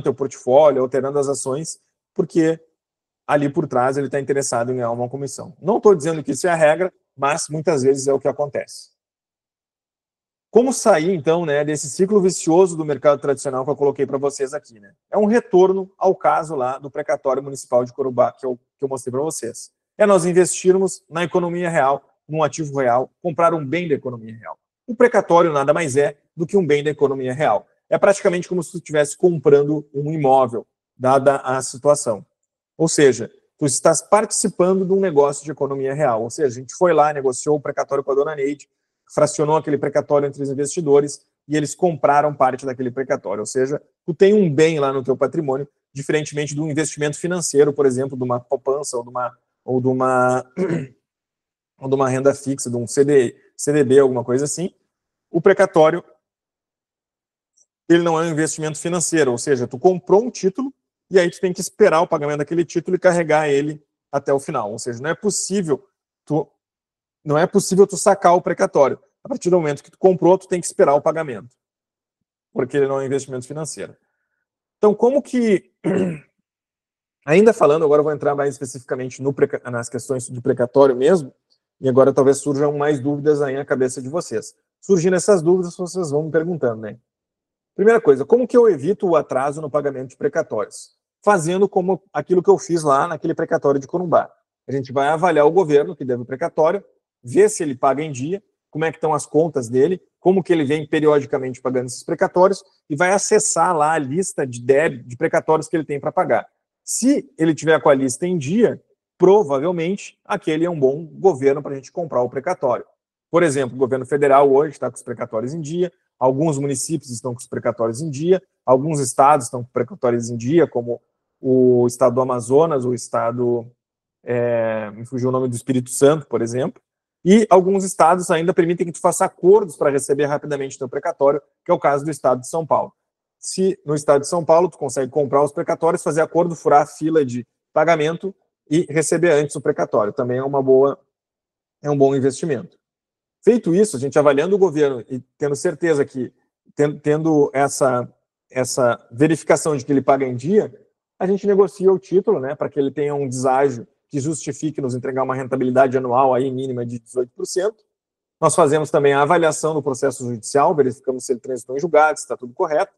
[SPEAKER 1] teu portfólio, alterando as ações, porque ali por trás ele está interessado em ganhar uma comissão. Não estou dizendo que isso é a regra, mas muitas vezes é o que acontece. Como sair, então, desse ciclo vicioso do mercado tradicional que eu coloquei para vocês aqui? É um retorno ao caso lá do precatório municipal de Corumbá que eu mostrei para vocês. É nós investirmos na economia real, num ativo real, comprar um bem da economia real. O precatório nada mais é do que um bem da economia real. É praticamente como se tu estivesse comprando um imóvel, dada a situação. Ou seja, tu estás participando de um negócio de economia real. Ou seja, a gente foi lá, negociou o precatório com a dona Neide, fracionou aquele precatório entre os investidores e eles compraram parte daquele precatório. Ou seja, tu tem um bem lá no teu patrimônio, diferentemente de um investimento financeiro, por exemplo, de uma poupança ou de uma renda fixa, de um CDB, alguma coisa assim. O precatório, ele não é um investimento financeiro, ou seja, tu comprou um título e aí tu tem que esperar o pagamento daquele título e carregar ele até o final. Ou seja, não é possível tu sacar o precatório. A partir do momento que tu comprou, tu tem que esperar o pagamento, porque ele não é um investimento financeiro. Então, como que... Ainda falando, agora eu vou entrar mais especificamente nas questões de precatório mesmo, e agora talvez surjam mais dúvidas aí na cabeça de vocês. Surgindo essas dúvidas, vocês vão me perguntando, né? Primeira coisa, como que eu evito o atraso no pagamento de precatórios? Fazendo como aquilo que eu fiz lá naquele precatório de Corumbá. A gente vai avaliar o governo que deve o precatório, ver se ele paga em dia, como é que estão as contas dele, como que ele vem periodicamente pagando esses precatórios, e vai acessar lá a lista de débito, de precatórios que ele tem para pagar. Se ele tiver com a lista em dia, provavelmente aquele é um bom governo para a gente comprar o precatório. Por exemplo, o governo federal hoje está com os precatórios em dia, alguns municípios estão com os precatórios em dia, alguns estados estão com precatórios em dia, como o estado do Amazonas, o estado, me fugiu o nome do Espírito Santo, por exemplo, e alguns estados ainda permitem que tu faça acordos para receber rapidamente teu precatório, que é o caso do estado de São Paulo. Se no estado de São Paulo tu consegue comprar os precatórios, fazer acordo, furar a fila de pagamento e receber antes o precatório, também é um bom investimento. Feito isso, a gente avaliando o governo e tendo certeza que, tendo essa verificação de que ele paga em dia, a gente negocia o título, né, para que ele tenha um deságio que justifique nos entregar uma rentabilidade anual aí mínima de 18%. Nós fazemos também a avaliação do processo judicial, verificamos se ele transitou em julgado, se está tudo correto,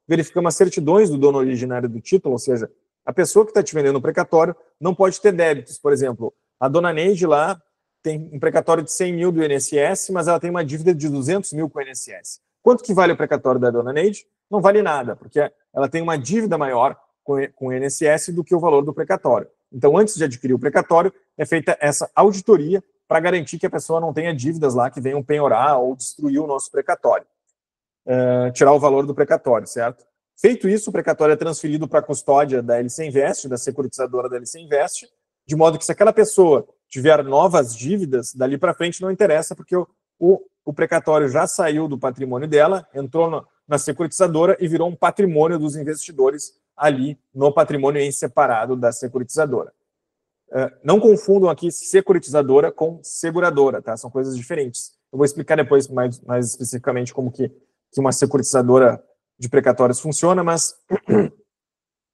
[SPEAKER 1] verificamos as certidões do dono originário do título, ou seja, a pessoa que está te vendendo o precatório não pode ter débitos. Por exemplo, a dona Neide lá tem um precatório de 100 mil do INSS, mas ela tem uma dívida de 200 mil com o INSS. Quanto que vale o precatório da dona Neide? Não vale nada, porque ela tem uma dívida maior com o INSS do que o valor do precatório. Então, antes de adquirir o precatório, é feita essa auditoria para garantir que a pessoa não tenha dívidas lá que venham penhorar ou destruir o nosso precatório. Tirar o valor do precatório, certo? Feito isso, o precatório é transferido para a custódia da LC Invest, da securitizadora da LC Invest, de modo que se aquela pessoa tiver novas dívidas, dali para frente não interessa, porque o precatório já saiu do patrimônio dela, entrou na securitizadora e virou um patrimônio dos investidores ali no patrimônio em separado da securitizadora. Não confundam aqui securitizadora com seguradora, tá? São coisas diferentes. Eu vou explicar depois mais especificamente como que uma securitizadora de precatórios funciona, mas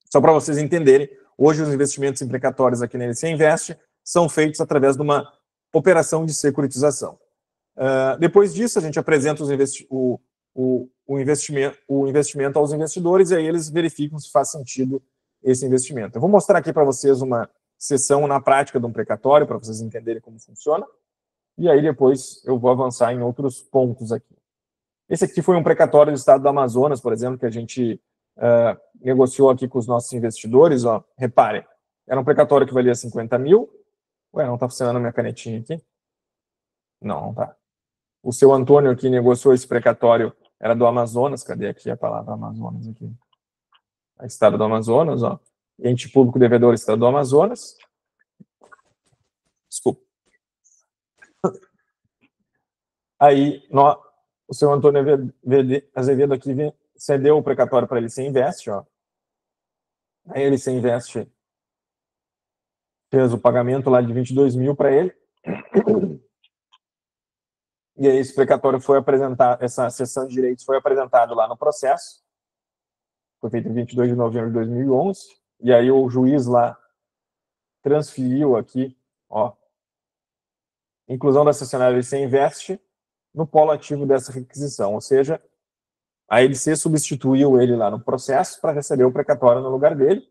[SPEAKER 1] só para vocês entenderem, hoje os investimentos em precatórios aqui na LC Invest são feitos através de uma operação de securitização. Depois disso, a gente apresenta o investimento aos investidores e aí eles verificam se faz sentido esse investimento. Eu vou mostrar aqui para vocês uma sessão na prática de um precatório, para vocês entenderem como funciona, e aí depois eu vou avançar em outros pontos aqui. Esse aqui foi um precatório do estado do Amazonas, por exemplo, que a gente negociou aqui com os nossos investidores. Ó. Reparem, era um precatório que valia 50 mil. Ué, não está funcionando a minha canetinha aqui? Não está. O seu Antônio aqui negociou esse precatório, era do Amazonas. Cadê aqui a palavra Amazonas? Aqui? O estado do Amazonas, ó. Ente público devedor, estado do Amazonas. Desculpa. Aí, o seu Antônio Azevedo aqui cedeu o precatório para a LC Invest, ó. Aí a LC Invest fez o pagamento lá de 22 mil para ele. E aí esse precatório foi apresentado, essa cessão de direitos foi apresentado lá no processo. Foi feito em 22 de novembro de 2011. E aí o juiz lá transferiu aqui, ó, inclusão da cessionária LC Invest no polo ativo dessa requisição, ou seja, a LC substituiu ele lá no processo para receber o precatório no lugar dele.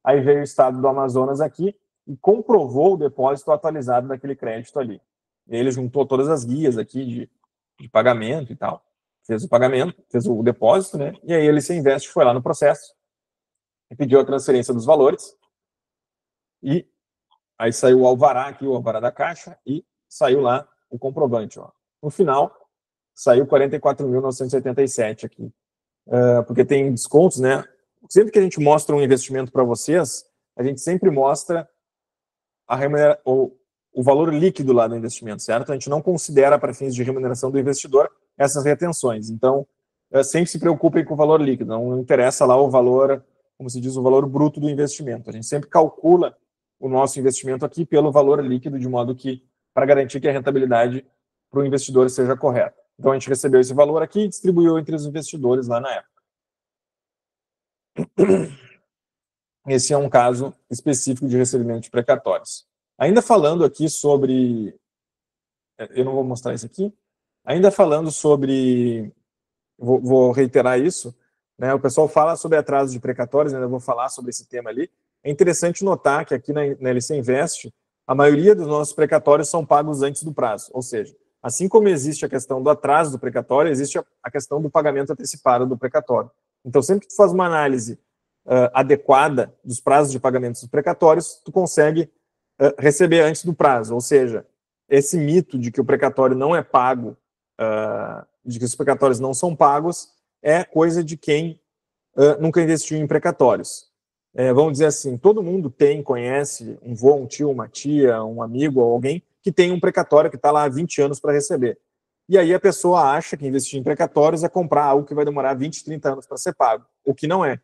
[SPEAKER 1] Aí veio o estado do Amazonas aqui e comprovou o depósito atualizado daquele crédito ali. E ele juntou todas as guias aqui de pagamento e tal. Fez o pagamento, fez o depósito, né? E aí ele se investe, foi lá no processo e pediu a transferência dos valores. E aí saiu o alvará aqui, o alvará da Caixa, e saiu lá o comprovante, ó. No final, saiu 44.987 aqui. Porque tem descontos, né? Sempre que a gente mostra um investimento para vocês, a gente sempre mostra o valor líquido lá do investimento, certo? A gente não considera para fins de remuneração do investidor essas retenções. Então, sempre se preocupem com o valor líquido. Não interessa lá o valor, como se diz, o valor bruto do investimento. A gente sempre calcula o nosso investimento aqui pelo valor líquido, de modo que, para garantir que a rentabilidade para o investidor seja correta. Então, a gente recebeu esse valor aqui e distribuiu entre os investidores lá na época. Esse é um caso específico de recebimento de precatórios. Ainda falando aqui sobre... Eu não vou mostrar isso aqui. Ainda falando sobre... Vou reiterar isso, né? O pessoal fala sobre atraso de precatórios, ainda vou falar sobre esse tema ali. É interessante notar que aqui na LC Invest, a maioria dos nossos precatórios são pagos antes do prazo. Ou seja, assim como existe a questão do atraso do precatório, existe a questão do pagamento antecipado do precatório. Então, sempre que tu faz uma análise adequada dos prazos de pagamento dos precatórios, tu consegue receber antes do prazo. Ou seja, esse mito de que o precatório não é pago, de que os precatórios não são pagos, é coisa de quem nunca investiu em precatórios. Vamos dizer assim, todo mundo conhece um vô, um tio, uma tia, um amigo ou alguém que tem um precatório que está lá há 20 anos para receber. E aí a pessoa acha que investir em precatórios é comprar algo que vai demorar 20, 30 anos para ser pago, o que não é.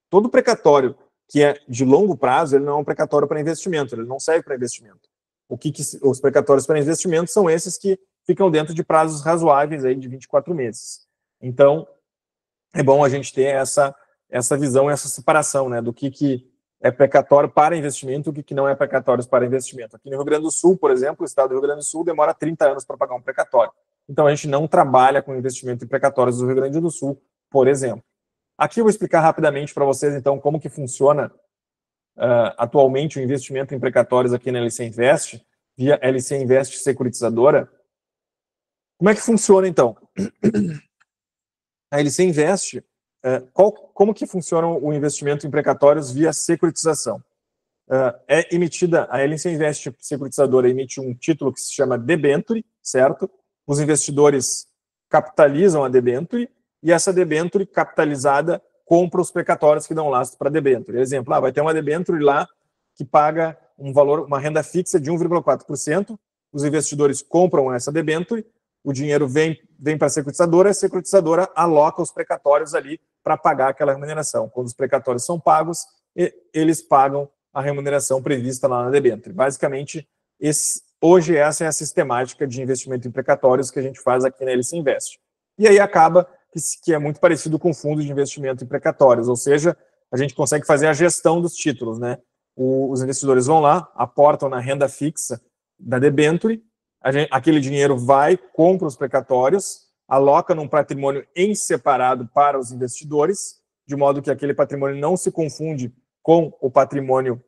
[SPEAKER 1] Todo precatório que é de longo prazo, ele não é um precatório para investimento, ele não serve para investimento. Os precatórios para investimento são esses que ficam dentro de prazos razoáveis aí de 24 meses. Então, é bom a gente ter essa visão, essa separação, né, do que é precatório para investimento e o que não é precatório para investimento. Aqui no Rio Grande do Sul, por exemplo, o estado do Rio Grande do Sul demora 30 anos para pagar um precatório. Então, a gente não trabalha com investimento em precatórios do Rio Grande do Sul, por exemplo. Aqui eu vou explicar rapidamente para vocês, então, como que funciona atualmente o investimento em precatórios aqui na LC Invest, via LC Invest Securitizadora. Como é que funciona, então? A LC Invest, como que funciona o investimento em precatórios via securitização? É emitida, a LC Invest Securitizadora emite um título que se chama debenture, certo? Os investidores capitalizam a debenture e essa debenture capitalizada compra os precatórios que dão lastro para a debenture. Exemplo, vai ter uma debenture lá que paga um valor, uma renda fixa de 1,4%, os investidores compram essa debenture, o dinheiro vem para a securitizadora aloca os precatórios ali para pagar aquela remuneração. Quando os precatórios são pagos, eles pagam a remuneração prevista lá na debenture. Basicamente, hoje essa é a sistemática de investimento em precatórios que a gente faz aqui na LC Invest. E aí acaba que é muito parecido com o fundo de investimento em precatórios, ou seja, a gente consegue fazer a gestão dos títulos, né? Os investidores vão lá, aportam na renda fixa da debenture, aquele dinheiro vai, compra os precatórios, aloca num patrimônio em separado para os investidores, de modo que aquele patrimônio não se confunde com o patrimônio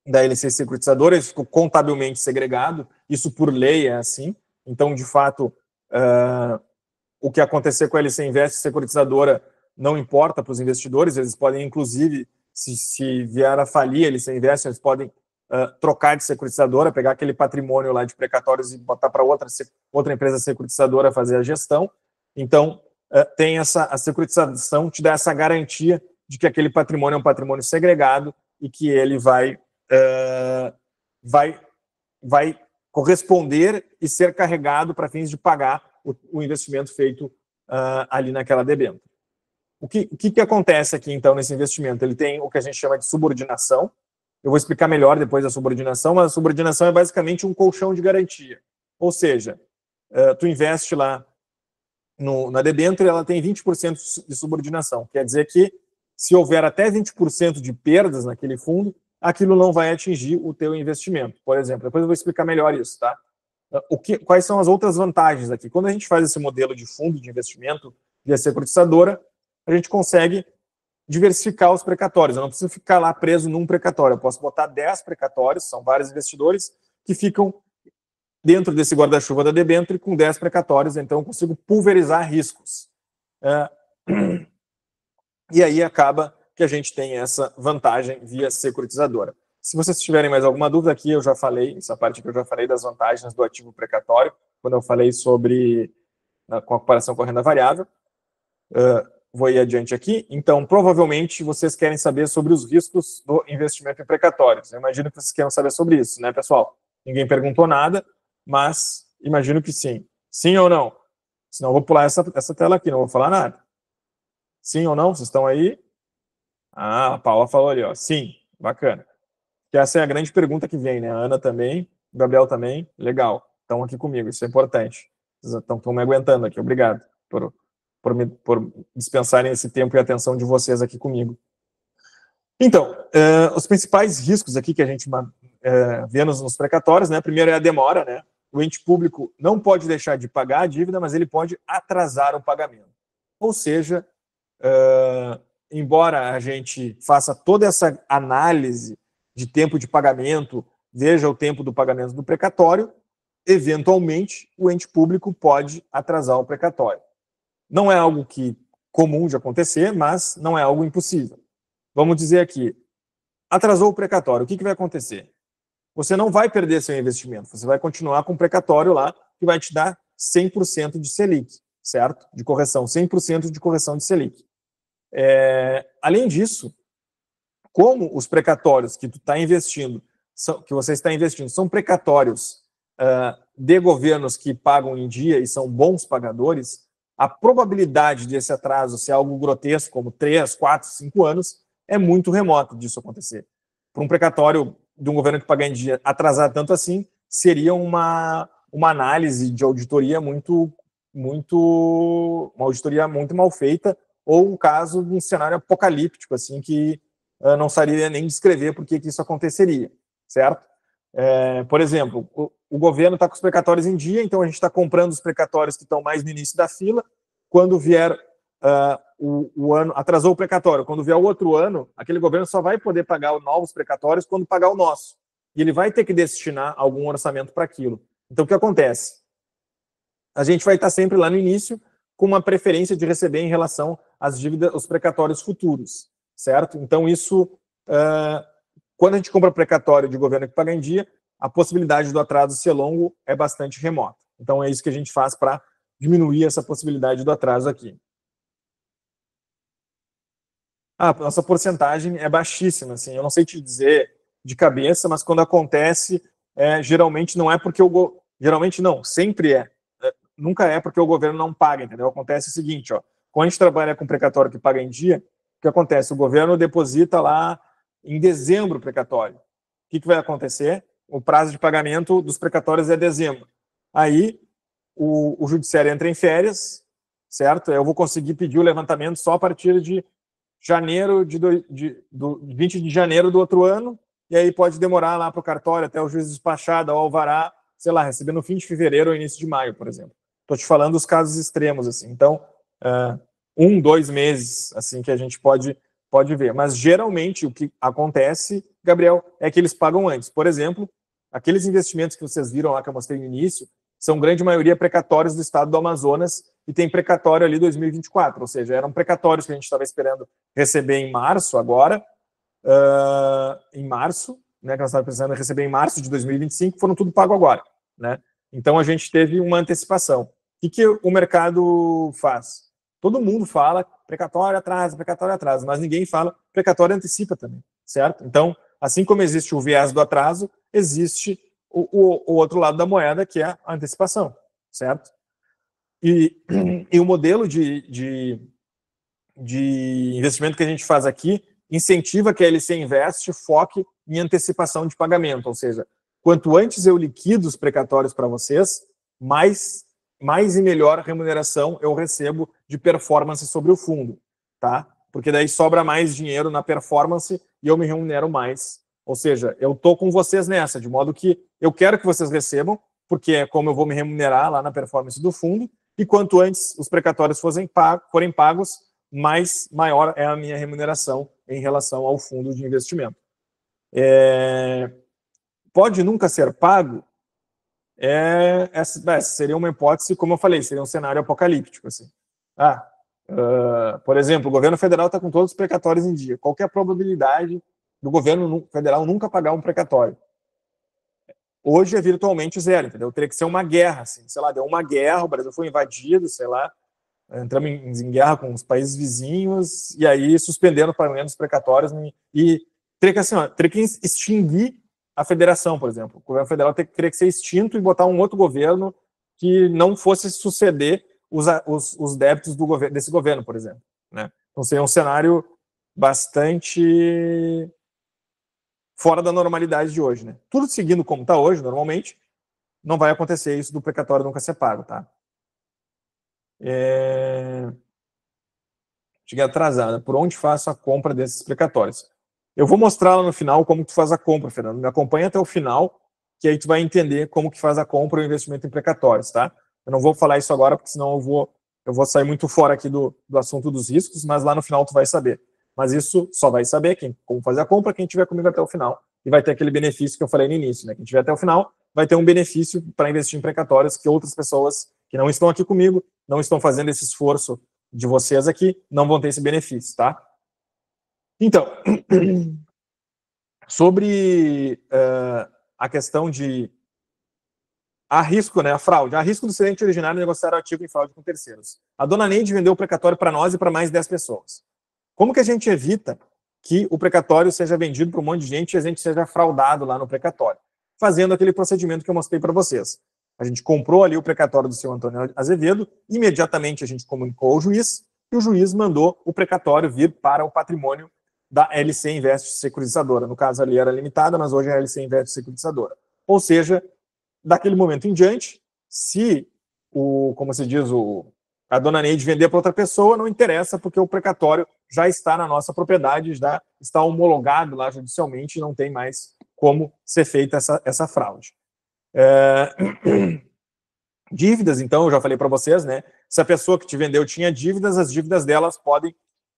[SPEAKER 1] da LC Securitizadora, ele ficou contabilmente segregado, isso por lei é assim. Então, de fato, o que acontecer com a LC Invest Securitizadora não importa para os investidores, eles podem, inclusive, se vier a falir a LC Invest, eles podem trocar de securitizadora, pegar aquele patrimônio lá de precatórios e botar para outra empresa securitizadora fazer a gestão. Então, tem a securitização te dá essa garantia de que aquele patrimônio é um patrimônio segregado e que ele vai corresponder e ser carregado para fins de pagar o investimento feito ali naquela debênture. O que acontece aqui, então, nesse investimento? Ele tem o que a gente chama de subordinação. Eu vou explicar melhor depois da subordinação, mas a subordinação é basicamente um colchão de garantia. Ou seja, tu investe lá na debênture, ela tem 20% de subordinação. Quer dizer que, se houver até 20% de perdas naquele fundo, aquilo não vai atingir o teu investimento, por exemplo. Depois eu vou explicar melhor isso, tá? Quais são as outras vantagens aqui? Quando a gente faz esse modelo de fundo de investimento via securitizadora, a gente consegue diversificar os precatórios. Eu não preciso ficar lá preso num precatório. Eu posso botar 10 precatórios, são vários investidores, que ficam dentro desse guarda-chuva da debênture com 10 precatórios, então eu consigo pulverizar riscos. E aí acaba que a gente tem essa vantagem via securitizadora. Se vocês tiverem mais alguma dúvida aqui, eu já falei, essa parte que eu já falei das vantagens do ativo precatório, quando eu falei sobre a comparação com a renda variável. Vou ir adiante aqui. Então, provavelmente, vocês querem saber sobre os riscos do investimento em precatórios. Eu imagino que vocês queiram saber sobre isso, né, pessoal? Ninguém perguntou nada, mas imagino que sim. Sim ou não? Senão eu vou pular essa tela aqui, não vou falar nada. Sim ou não? Vocês estão aí? A Paula falou ali, ó. Sim, bacana. Que essa é a grande pergunta que vem, né? A Ana também, o Gabriel também, legal, estão aqui comigo, isso é importante. Estão me aguentando aqui, obrigado por dispensarem esse tempo e atenção de vocês aqui comigo. Então, os principais riscos aqui que a gente vê nos precatórios, né? Primeiro é a demora, né? O ente público não pode deixar de pagar a dívida, mas ele pode atrasar o pagamento. Ou seja, embora a gente faça toda essa análise de tempo de pagamento, veja o tempo do pagamento do precatório, eventualmente o ente público pode atrasar o precatório. Não é algo comum de acontecer, mas não é algo impossível. Vamos dizer aqui, atrasou o precatório, o que vai acontecer? Você não vai perder seu investimento, você vai continuar com o precatório lá, que vai te dar 100% de Selic, certo? De correção, 100% de correção de Selic. Além disso, como os precatórios que você está investindo são precatórios de governos que pagam em dia e são bons pagadores, a probabilidade desse atraso ser algo grotesco, como 3, 4, 5 anos, é muito remota disso acontecer. Para um precatório de um governo que paga em dia atrasar tanto assim, seria uma análise de auditoria uma auditoria muito mal feita, ou um caso de um cenário apocalíptico, assim, que não sabia nem descrever por que isso aconteceria, certo? Por exemplo, o governo está com os precatórios em dia, então a gente está comprando os precatórios que estão mais no início da fila. Quando vier o ano, atrasou o precatório, quando vier o outro ano, aquele governo só vai poder pagar os novos precatórios quando pagar o nosso. E ele vai ter que destinar algum orçamento para aquilo. Então, o que acontece? A gente vai estar sempre lá no início com uma preferência de receber em relação às dívidas, os precatórios futuros, certo? Então, isso, quando a gente compra precatório de governo que paga em dia, a possibilidade do atraso ser longo é bastante remota. Então, é isso que a gente faz para diminuir essa possibilidade do atraso aqui. Nossa porcentagem é baixíssima, assim, eu não sei te dizer de cabeça, mas quando acontece, geralmente não é porque geralmente não, sempre nunca é porque o governo não paga, entendeu? Acontece o seguinte, ó, quando a gente trabalha com precatório que paga em dia, o que acontece? O governo deposita lá em dezembro o precatório. O que vai acontecer? O prazo de pagamento dos precatórios é dezembro. Aí o judiciário entra em férias, certo? Eu vou conseguir pedir o levantamento só a partir de janeiro 20 de janeiro do outro ano, e aí pode demorar lá para o cartório até o juiz despachar, dar o alvará, sei lá, receber no fim de fevereiro ou início de maio, por exemplo. Estou te falando dos casos extremos, assim. Então, 1, 2 meses, assim, que a gente pode ver. Mas, geralmente, o que acontece, Gabriel, é que eles pagam antes. Por exemplo, aqueles investimentos que vocês viram lá que eu mostrei no início, são grande maioria precatórios do estado do Amazonas, e tem precatório ali 2024, ou seja, eram precatórios que a gente estava esperando receber em março agora, em março, né, que nós estávamos pensando em receber em março de 2025, foram tudo pago agora, né? Então a gente teve uma antecipação. O que o mercado faz? Todo mundo fala precatório atrasa, mas ninguém fala precatório antecipa também, certo? Então, assim como existe o viés do atraso, existe o outro lado da moeda, que é a antecipação, certo? E o modelo de investimento que a gente faz aqui incentiva que a LC Invest foque em antecipação de pagamento, ou seja, quanto antes eu liquido os precatórios para vocês, mais e melhor remuneração eu recebo de performance sobre o fundo, tá? Porque daí sobra mais dinheiro na performance e eu me remunero mais. Ou seja, eu estou com vocês nessa, de modo que eu quero que vocês recebam, porque é como eu vou me remunerar lá na performance do fundo, e quanto antes os precatórios forem pagos, maior é a minha remuneração em relação ao fundo de investimento. Pode nunca ser pago? Essa seria uma hipótese, como eu falei, seria um cenário apocalíptico. Assim. Por exemplo, o governo federal está com todos os precatórios em dia. Qual que é a probabilidade do governo federal nunca pagar um precatório? Hoje é virtualmente zero, entendeu? Teria que ser uma guerra, assim, sei lá, deu uma guerra, o Brasil foi invadido, sei lá, entramos em guerra com os países vizinhos, e aí suspenderam o pagamento dos precatórios, e teria que extinguir a federação, por exemplo. O governo federal teria que ser extinto e botar um outro governo que não fosse suceder os débitos desse governo, por exemplo. Né? Então seria um cenário bastante fora da normalidade de hoje, né? Tudo seguindo como está hoje, normalmente, não vai acontecer isso do precatório nunca ser pago, tá? Cheguei atrasada. Por onde faço a compra desses precatórios? Eu vou mostrar lá no final como tu faz a compra, Fernando. Me acompanha até o final, que aí tu vai entender como que faz a compra ou investimento em precatórios, tá? Eu não vou falar isso agora, porque senão eu vou sair muito fora aqui do assunto dos riscos, mas lá no final tu vai saber. Mas isso só vai saber como fazer a compra quem estiver comigo até o final. E vai ter aquele benefício que eu falei no início, né? Quem estiver até o final vai ter um benefício para investir em precatórios que outras pessoas que não estão aqui comigo, não estão fazendo esse esforço de vocês aqui, não vão ter esse benefício, tá? Então, sobre a questão de há risco, né, a fraude, há risco do cedente originário negociar o ativo em fraude com terceiros. A dona Neide vendeu o precatório para nós e para mais 10 pessoas. Como que a gente evita que o precatório seja vendido para um monte de gente e a gente seja fraudado lá no precatório? Fazendo aquele procedimento que eu mostrei para vocês. A gente comprou ali o precatório do seu Antônio Azevedo, imediatamente a gente comunicou ao juiz e o juiz mandou o precatório vir para o patrimônio da LC Invest Securitizadora. No caso ali era limitada, mas hoje é a LC Invest Securitizadora. Ou seja, daquele momento em diante, se como se diz, a dona Neide vender para outra pessoa, não interessa, porque o precatório já está na nossa propriedade, já está homologado lá judicialmente e não tem mais como ser feita essa fraude. Dívidas, então, eu já falei para vocês, né? Se a pessoa que te vendeu tinha dívidas, as dívidas delas podem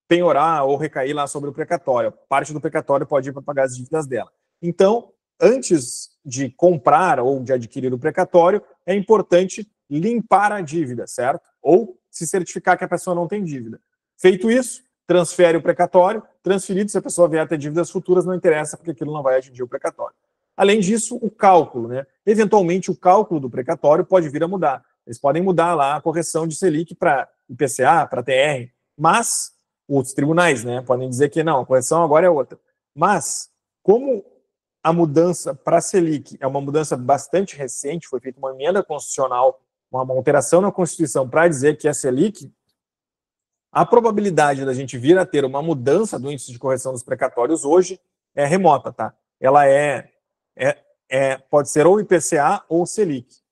[SPEAKER 1] penhorar ou recair lá sobre o precatório. Parte do precatório pode ir para pagar as dívidas dela. Então, antes de comprar ou de adquirir o precatório, é importante limpar a dívida, certo? Ou se certificar que a pessoa não tem dívida. Feito isso, transfere o precatório, transferido, se a pessoa vier a ter dívidas futuras, não interessa, porque aquilo não vai atingir o precatório. Além disso, o cálculo, né? Eventualmente, o cálculo do precatório pode vir a mudar. Eles podem mudar lá a correção de Selic para IPCA, para TR, mas os tribunais, né, podem dizer que não, a correção agora é outra. Mas, como a mudança para a Selic é uma mudança bastante recente, foi feita uma emenda constitucional, uma alteração na Constituição para dizer que é Selic, a probabilidade da gente vir a ter uma mudança do índice de correção dos precatórios hoje é remota, tá? Ela pode ser ou IPCA ou Selic.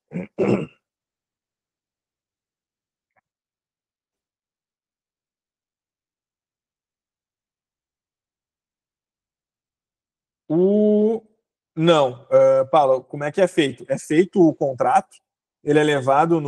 [SPEAKER 1] Não, Paulo, como é que é feito? É feito o contrato, ele é levado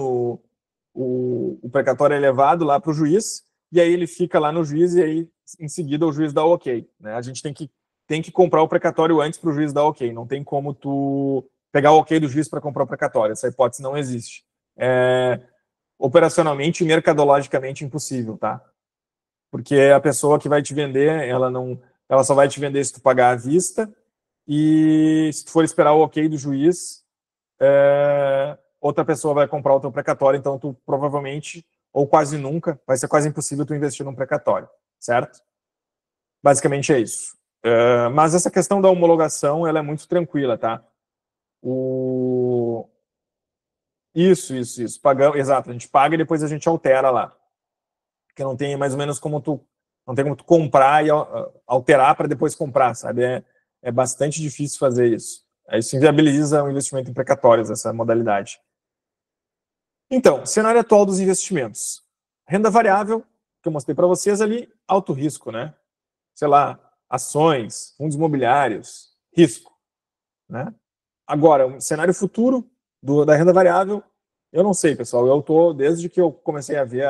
[SPEAKER 1] o precatório é levado lá para o juiz, e aí ele fica lá no juiz, e aí em seguida o juiz dá o ok. Né? A gente tem que comprar o precatório antes para o juiz dar ok. Não tem como tu pegar o ok do juiz para comprar o precatório. Essa hipótese não existe. É operacionalmente e mercadologicamente impossível, tá? Porque a pessoa que vai te vender, ela só vai te vender se tu pagar à vista, e se tu for esperar o ok do juiz, outra pessoa vai comprar o teu precatório, então tu provavelmente, ou quase nunca, vai ser quase impossível tu investir num precatório, certo? Basicamente é isso. Mas essa questão da homologação, ela é muito tranquila, tá? Isso. Pagamos, exato, a gente paga e depois a gente altera lá. Porque não tem mais ou menos não tem como tu comprar e alterar para depois comprar, sabe? É bastante difícil fazer isso. Isso inviabiliza o investimento em precatórios, essa modalidade. Então, cenário atual dos investimentos. Renda variável, que eu mostrei para vocês ali, alto risco, né? Sei lá, ações, fundos imobiliários, risco, né? Agora, um cenário futuro da renda variável, eu não sei, pessoal. Desde que eu comecei a ver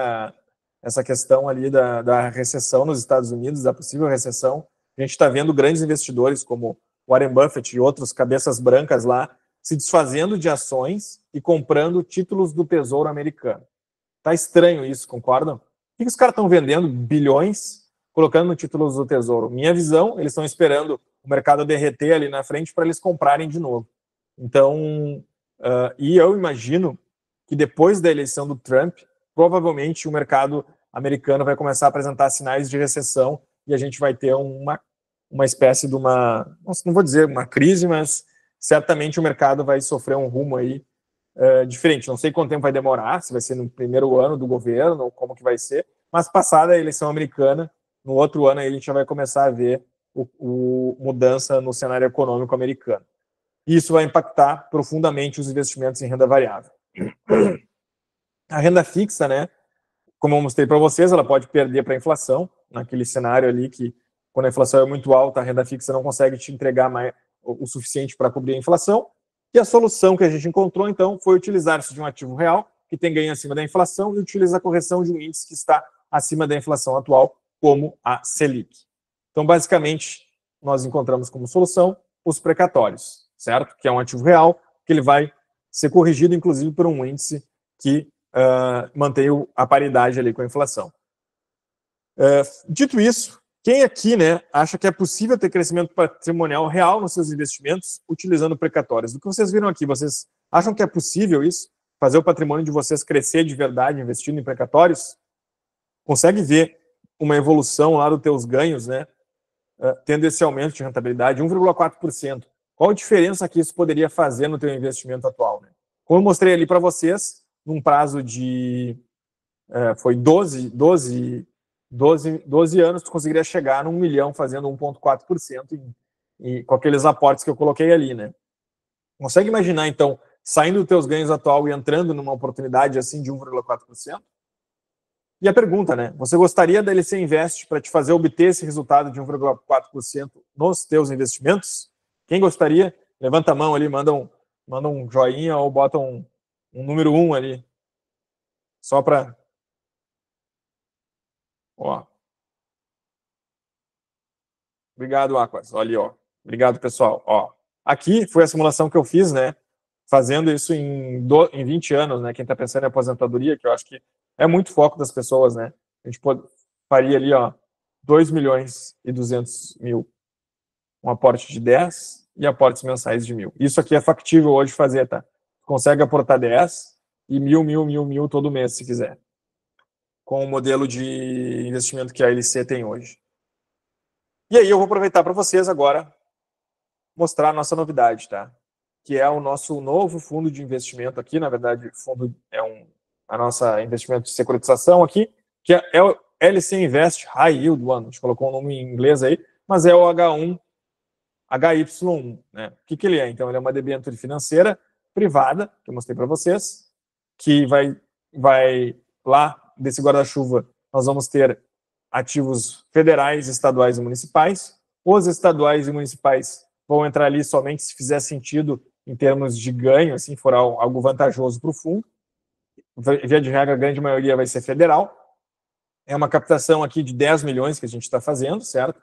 [SPEAKER 1] essa questão ali da recessão nos Estados Unidos, da possível recessão, a gente está vendo grandes investidores como Warren Buffett e outros cabeças brancas lá se desfazendo de ações e comprando títulos do Tesouro americano. Tá estranho isso, concordam? Por que os caras estão vendendo bilhões, colocando no títulos do Tesouro? Minha visão, eles estão esperando o mercado derreter ali na frente para eles comprarem de novo. Então, e eu imagino que depois da eleição do Trump, provavelmente o mercado americano vai começar a apresentar sinais de recessão e a gente vai ter uma espécie de não vou dizer uma crise, mas certamente o mercado vai sofrer um rumo aí diferente. Não sei quanto tempo vai demorar, se vai ser no primeiro ano do governo ou como que vai ser, mas passada a eleição americana, no outro ano aí a gente já vai começar a ver mudança no cenário econômico americano. E isso vai impactar profundamente os investimentos em renda variável. A renda fixa, né, como eu mostrei para vocês, ela pode perder para a inflação, naquele cenário ali que, quando a inflação é muito alta, a renda fixa não consegue te entregar mais, o suficiente para cobrir a inflação. E a solução que a gente encontrou, então, foi utilizar-se de um ativo real, que tem ganho acima da inflação, e utiliza a correção de um índice que está acima da inflação atual, como a Selic. Então, basicamente, nós encontramos como solução os precatórios, certo? Que é um ativo real, que ele vai ser corrigido, inclusive, por um índice que mantém a paridade ali com a inflação. Dito isso, quem aqui, né, acha que é possível ter crescimento patrimonial real nos seus investimentos utilizando precatórios? Do que vocês viram aqui, vocês acham que é possível isso? Fazer o patrimônio de vocês crescer de verdade investindo em precatórios? Consegue ver uma evolução lá dos teus ganhos, né, tendo esse aumento de rentabilidade, 1,4%. Qual a diferença que isso poderia fazer no teu investimento atual, né? Como eu mostrei ali para vocês, num prazo de foi 12 anos, tu conseguiria chegar num milhão fazendo 1,4% com aqueles aportes que eu coloquei ali, né? Consegue imaginar, então, saindo dos teus ganhos atual e entrando numa oportunidade assim de 1,4%? E a pergunta, né? Você gostaria da LC Invest para te fazer obter esse resultado de 1,4% nos teus investimentos? Quem gostaria? Levanta a mão ali, manda um joinha ou bota um número 1 ali. Só para... Ó. Obrigado, Aquas. Olha ali, ó. Obrigado, pessoal. Ó. Aqui foi a simulação que eu fiz, né? Fazendo isso em 20 anos, né? Quem está pensando em aposentadoria, que eu acho que é muito foco das pessoas, né? A gente faria ali, ó, 2.200.000. Um aporte de 10 e aportes mensais de 1.000. Isso aqui é factível hoje fazer, tá? Consegue aportar 10 e 1.000 todo mês, se quiser. Com o modelo de investimento que a LC tem hoje. E aí eu vou aproveitar para vocês agora mostrar a nossa novidade, tá? Que é o nosso novo fundo de investimento aqui. Na verdade, o fundo é a nossa investimento de securitização aqui, que é o LC Invest High Yield One. A gente colocou o nome em inglês aí, mas é o HY1, né? O que ele é? Então, ele é uma debênture financeira privada, que eu mostrei para vocês, que vai lá desse guarda-chuva, nós vamos ter ativos federais, estaduais e municipais. Os estaduais e municipais vão entrar ali somente se fizer sentido em termos de ganho, assim, for algo vantajoso para o fundo. Via de regra, a grande maioria vai ser federal. É uma captação aqui de 10 milhões que a gente está fazendo, certo?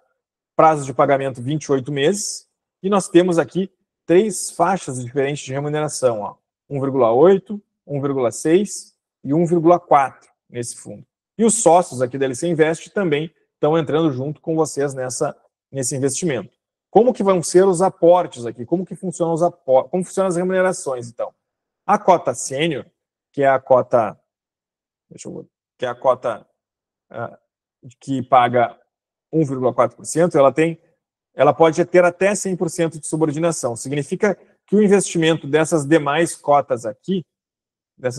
[SPEAKER 1] Prazo de pagamento 28 meses. E nós temos aqui 3 faixas diferentes de remuneração, ó, 1,8, 1,6 e 1,4 nesse fundo. E os sócios aqui da LC Invest também estão entrando junto com vocês nesse investimento. Como que vão ser os aportes aqui? Como que funcionam os aportes? Como funcionam as remunerações, então? A cota sênior, que é a cota, que é a cota que paga 1,4%, ela pode ter até 100% de subordinação. Significa que o investimento dessas demais cotas aqui, onde é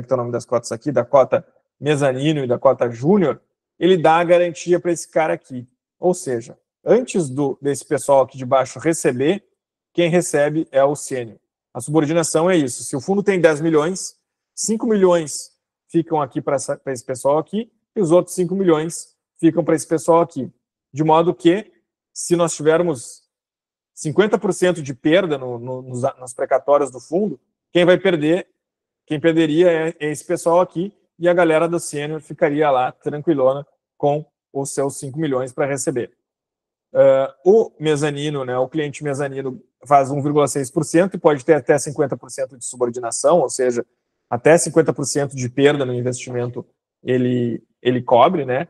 [SPEAKER 1] que está o nome das cotas aqui? Da cota mezanino e da cota júnior, ele dá a garantia para esse cara aqui. Ou seja, antes desse pessoal aqui de baixo receber, quem recebe é o sênior. A subordinação é isso. Se o fundo tem 10 milhões, 5 milhões ficam aqui para esse pessoal aqui, e os outros 5 milhões ficam para esse pessoal aqui. De modo que, se nós tivermos 50% de perda nos precatórios do fundo, quem perderia é esse pessoal aqui, e a galera do sênior ficaria lá tranquilona com os seus 5 milhões para receber. O mezanino, né, o cliente mezanino faz 1,6% e pode ter até 50% de subordinação, ou seja, até 50% de perda no investimento ele cobre, né?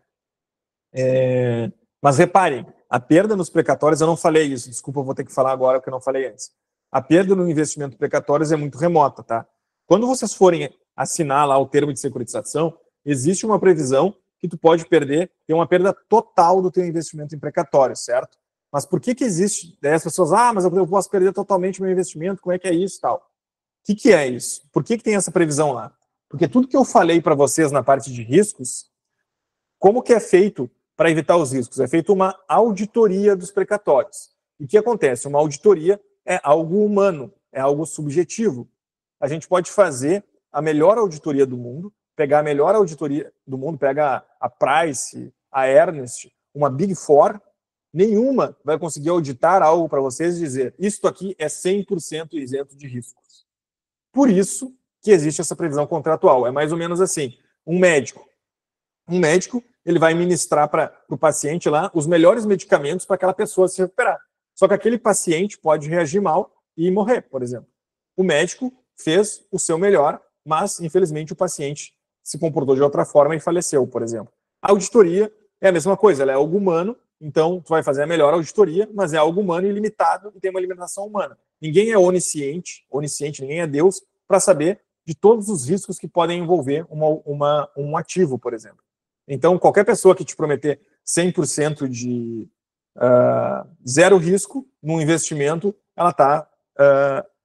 [SPEAKER 1] Mas reparem, a perda nos precatórios, eu não falei isso, desculpa, eu vou ter que falar agora porque eu não falei antes. A perda no investimento precatórios é muito remota, tá? Quando vocês forem assinar lá o termo de securitização, existe uma previsão que tu pode ter uma perda total do teu investimento em precatório, certo? Mas por que existe? Daí as pessoas, mas eu posso perder totalmente meu investimento, como é que é isso e tal? O que é isso? Por que tem essa previsão lá? Porque tudo que eu falei para vocês na parte de riscos, como que é feito para evitar os riscos? É feita uma auditoria dos precatórios. E o que acontece? Uma auditoria é algo humano, é algo subjetivo. A gente pode fazer a melhor auditoria do mundo, pegar a melhor auditoria do mundo, pega a Price, a Ernst, uma Big Four, nenhuma vai conseguir auditar algo para vocês e dizer isto aqui é 100% isento de riscos. Por isso que existe essa previsão contratual. É mais ou menos assim, um médico, ele vai ministrar para o paciente lá os melhores medicamentos para aquela pessoa se recuperar. Só que aquele paciente pode reagir mal e morrer, por exemplo. O médico fez o seu melhor, mas, infelizmente, o paciente se comportou de outra forma e faleceu, por exemplo. A auditoria é a mesma coisa, ela é algo humano, então tu vai fazer a melhor auditoria, mas é algo humano e limitado e tem uma limitação humana. Ninguém é onisciente, ninguém é Deus, para saber de todos os riscos que podem envolver um ativo, por exemplo. Então, qualquer pessoa que te prometer 100% de zero risco no investimento, ela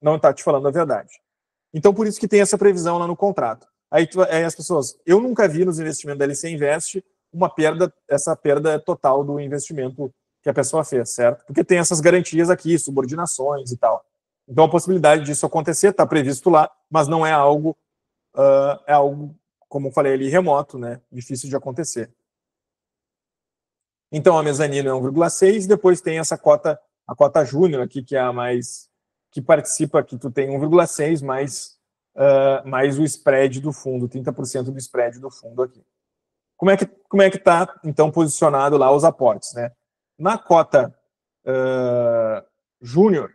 [SPEAKER 1] não está te falando a verdade. Então, por isso que tem essa previsão lá no contrato. Aí as pessoas, eu nunca vi nos investimentos da LC Invest essa perda total do investimento que a pessoa fez, certo? Porque tem essas garantias aqui, subordinações e tal. Então, a possibilidade disso acontecer está previsto lá, mas não é algo, como eu falei ali, remoto, né? Difícil de acontecer. Então, a mezanino é 1,6, depois tem a cota júnior aqui, que é a mais, que participa, que tu tem 1,6 mais o spread do fundo, 30% do spread do fundo aqui. Como é que está, então, posicionado lá os aportes, né? Na cota júnior,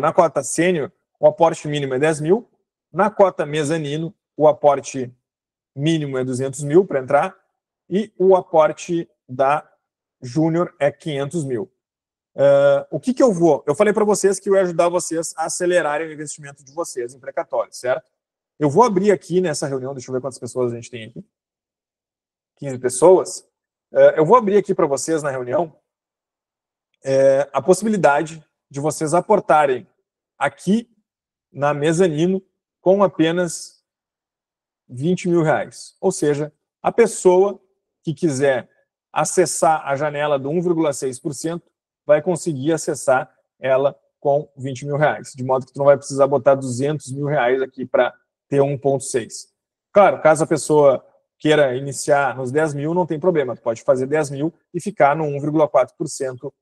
[SPEAKER 1] na cota sênior, o aporte mínimo é 10 mil, na cota mezanino, o aporte mínimo é 200 mil para entrar, e o aporte da júnior é 500 mil. O que eu vou... Eu falei para vocês que eu ia ajudar vocês a acelerarem o investimento de vocês em precatórios, certo? Eu vou abrir aqui nessa reunião, deixa eu ver quantas pessoas a gente tem aqui. 15 pessoas. Eu vou abrir aqui para vocês na reunião a possibilidade de vocês aportarem aqui na mezanino com apenas 20 mil reais. Ou seja, a pessoa que quiser acessar a janela do 1,6% vai conseguir acessar ela com 20 mil reais, de modo que tu não vai precisar botar 200 mil reais aqui para ter 1,6. Claro, caso a pessoa queira iniciar nos 10 mil, não tem problema, tu pode fazer 10 mil e ficar no 1,4%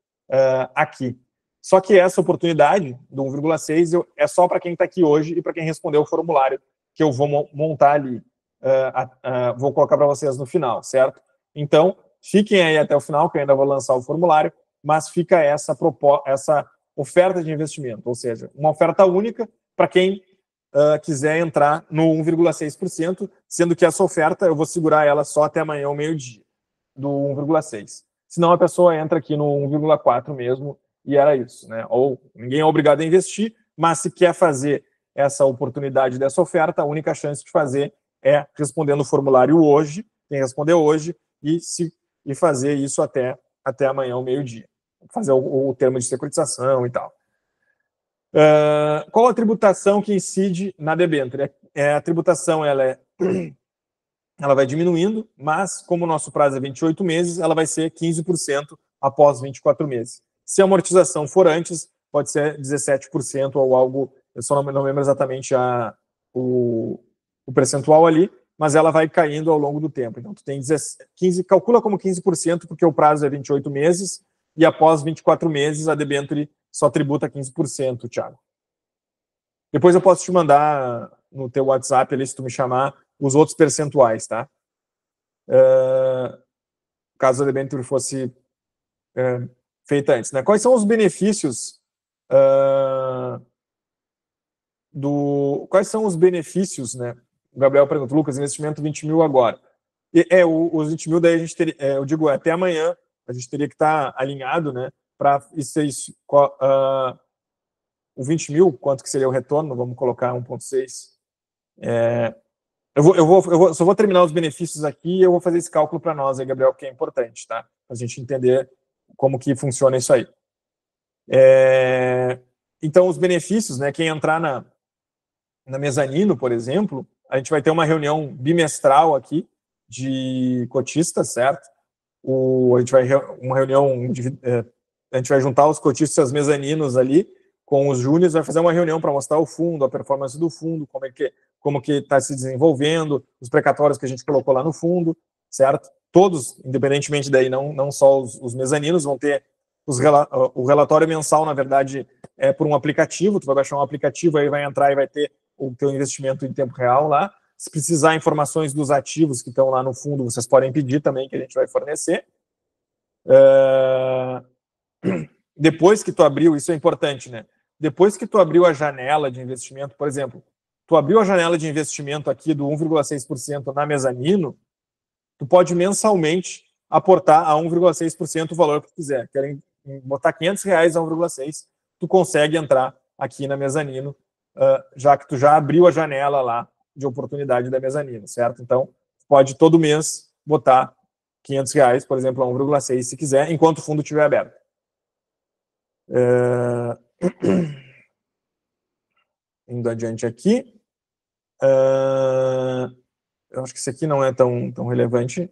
[SPEAKER 1] aqui. Só que essa oportunidade do 1,6 é só para quem está aqui hoje e para quem respondeu o formulário que eu vou montar ali, vou colocar para vocês no final, certo? Então, fiquem aí até o final, que eu ainda vou lançar o formulário, mas fica essa oferta de investimento, ou seja, uma oferta única para quem quiser entrar no 1,6%, sendo que essa oferta eu vou segurar ela só até amanhã ao meio-dia, do 1,6%. Senão a pessoa entra aqui no 1,4% mesmo, e era isso, né? Ou ninguém é obrigado a investir, mas se quer fazer essa oportunidade dessa oferta, a única chance de fazer é respondendo o formulário hoje, quem responder hoje, e fazer isso até amanhã ao meio-dia. Fazer o termo de securitização e tal. Qual a tributação que incide na debênture? A tributação ela vai diminuindo, mas como o nosso prazo é 28 meses, ela vai ser 15% após 24 meses. Se a amortização for antes, pode ser 17% ou algo, eu só não lembro exatamente o percentual ali, mas ela vai caindo ao longo do tempo. Então, tu tem 15, calcula como 15%, porque o prazo é 28 meses, e após 24 meses, a debênture só tributa 15%, Thiago. Depois eu posso te mandar no teu WhatsApp, ali, se tu me chamar, os outros percentuais, tá? Caso a debênture fosse feita antes, né? Quais são os benefícios quais são os benefícios, né? O Gabriel pergunta, Lucas, investimento 20 mil agora. Os 20 mil daí a gente teria, eu digo, até amanhã a gente teria que estar alinhado, né? Para isso, o 20 mil, quanto que seria o retorno? Vamos colocar 1,6. Eu só vou terminar os benefícios aqui e eu vou fazer esse cálculo para nós aí, Gabriel, que é importante, tá? Para a gente entender como que funciona isso aí. Então, os benefícios, né? Quem entrar na mezanino, por exemplo, a gente vai ter uma reunião bimestral aqui de cotistas, certo? a gente vai uma reunião, a gente vai juntar os cotistas mezaninos ali com os júniores, vai fazer uma reunião para mostrar o fundo, a performance do fundo, como que está se desenvolvendo, os precatórios que a gente colocou lá no fundo, certo? Todos, independentemente daí, não só os mezaninos, vão ter o relatório mensal, na verdade, é por um aplicativo, tu vai baixar um aplicativo, aí vai entrar e vai ter o teu investimento em tempo real lá. Se precisar informações dos ativos que estão lá no fundo, vocês podem pedir também, que a gente vai fornecer. Depois que tu abriu, isso é importante, né? Depois que tu abriu a janela de investimento, por exemplo, tu abriu a janela de investimento aqui do 1,6% na mezanino, tu pode mensalmente aportar a 1,6% o valor que tu quiser. Querem botar R$500 a 1,6%, tu consegue entrar aqui na mezanino, já que tu já abriu a janela lá de oportunidade da mezanino, certo? Então, pode todo mês botar R$500, por exemplo, a 1,6% se quiser, enquanto o fundo estiver aberto. Indo adiante aqui. Eu acho que esse aqui não é tão relevante.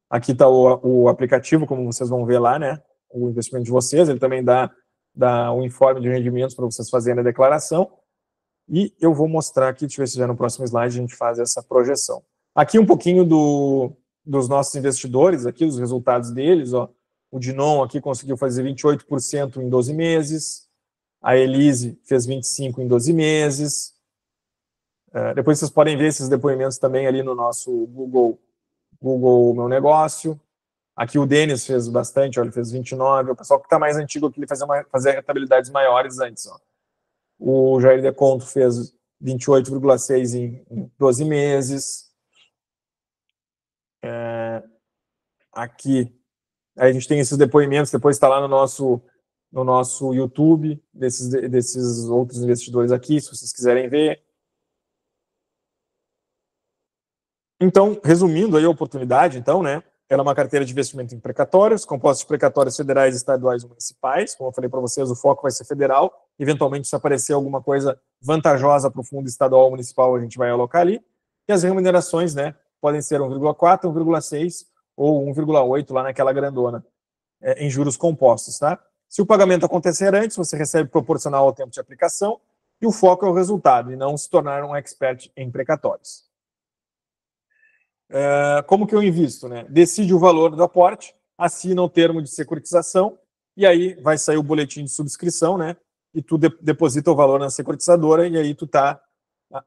[SPEAKER 1] Aqui está o aplicativo, como vocês vão ver lá, né? O investimento de vocês. Ele também dá o informe de rendimentos para vocês fazerem a declaração. E eu vou mostrar aqui, deixa eu ver se já no próximo slide a gente faz essa projeção. Aqui um pouquinho dos nossos investidores, aqui os resultados deles. Ó. O Dinon aqui conseguiu fazer 28% em 12 meses. A Elise fez 25% em 12 meses. Depois vocês podem ver esses depoimentos também ali no nosso Google Meu Negócio. Aqui o Denis fez bastante, ó, ele fez 29%. O pessoal que está mais antigo aqui, ele fazia rentabilidades maiores antes. Ó. O Jair Deconto fez 28,6% em 12 meses. Aqui a gente tem esses depoimentos, depois está lá no nosso YouTube, desses outros investidores aqui, se vocês quiserem ver. Então, resumindo aí a oportunidade, então, né? Ela é uma carteira de investimento em precatórios, composta de precatórios federais, estaduais e municipais. Como eu falei para vocês, o foco vai ser federal. Eventualmente, se aparecer alguma coisa vantajosa para o fundo estadual ou municipal, a gente vai alocar ali. E as remunerações, né? Podem ser 1,4, 1,6 ou 1,8 lá naquela grandona, em juros compostos, tá? Se o pagamento acontecer antes, você recebe proporcional ao tempo de aplicação e o foco é o resultado e não se tornar um expert em precatórios. Como que eu invisto? Né? Decide o valor do aporte, assina o termo de securitização e aí vai sair o boletim de subscrição, né? E tu deposita o valor na securitizadora e aí tu está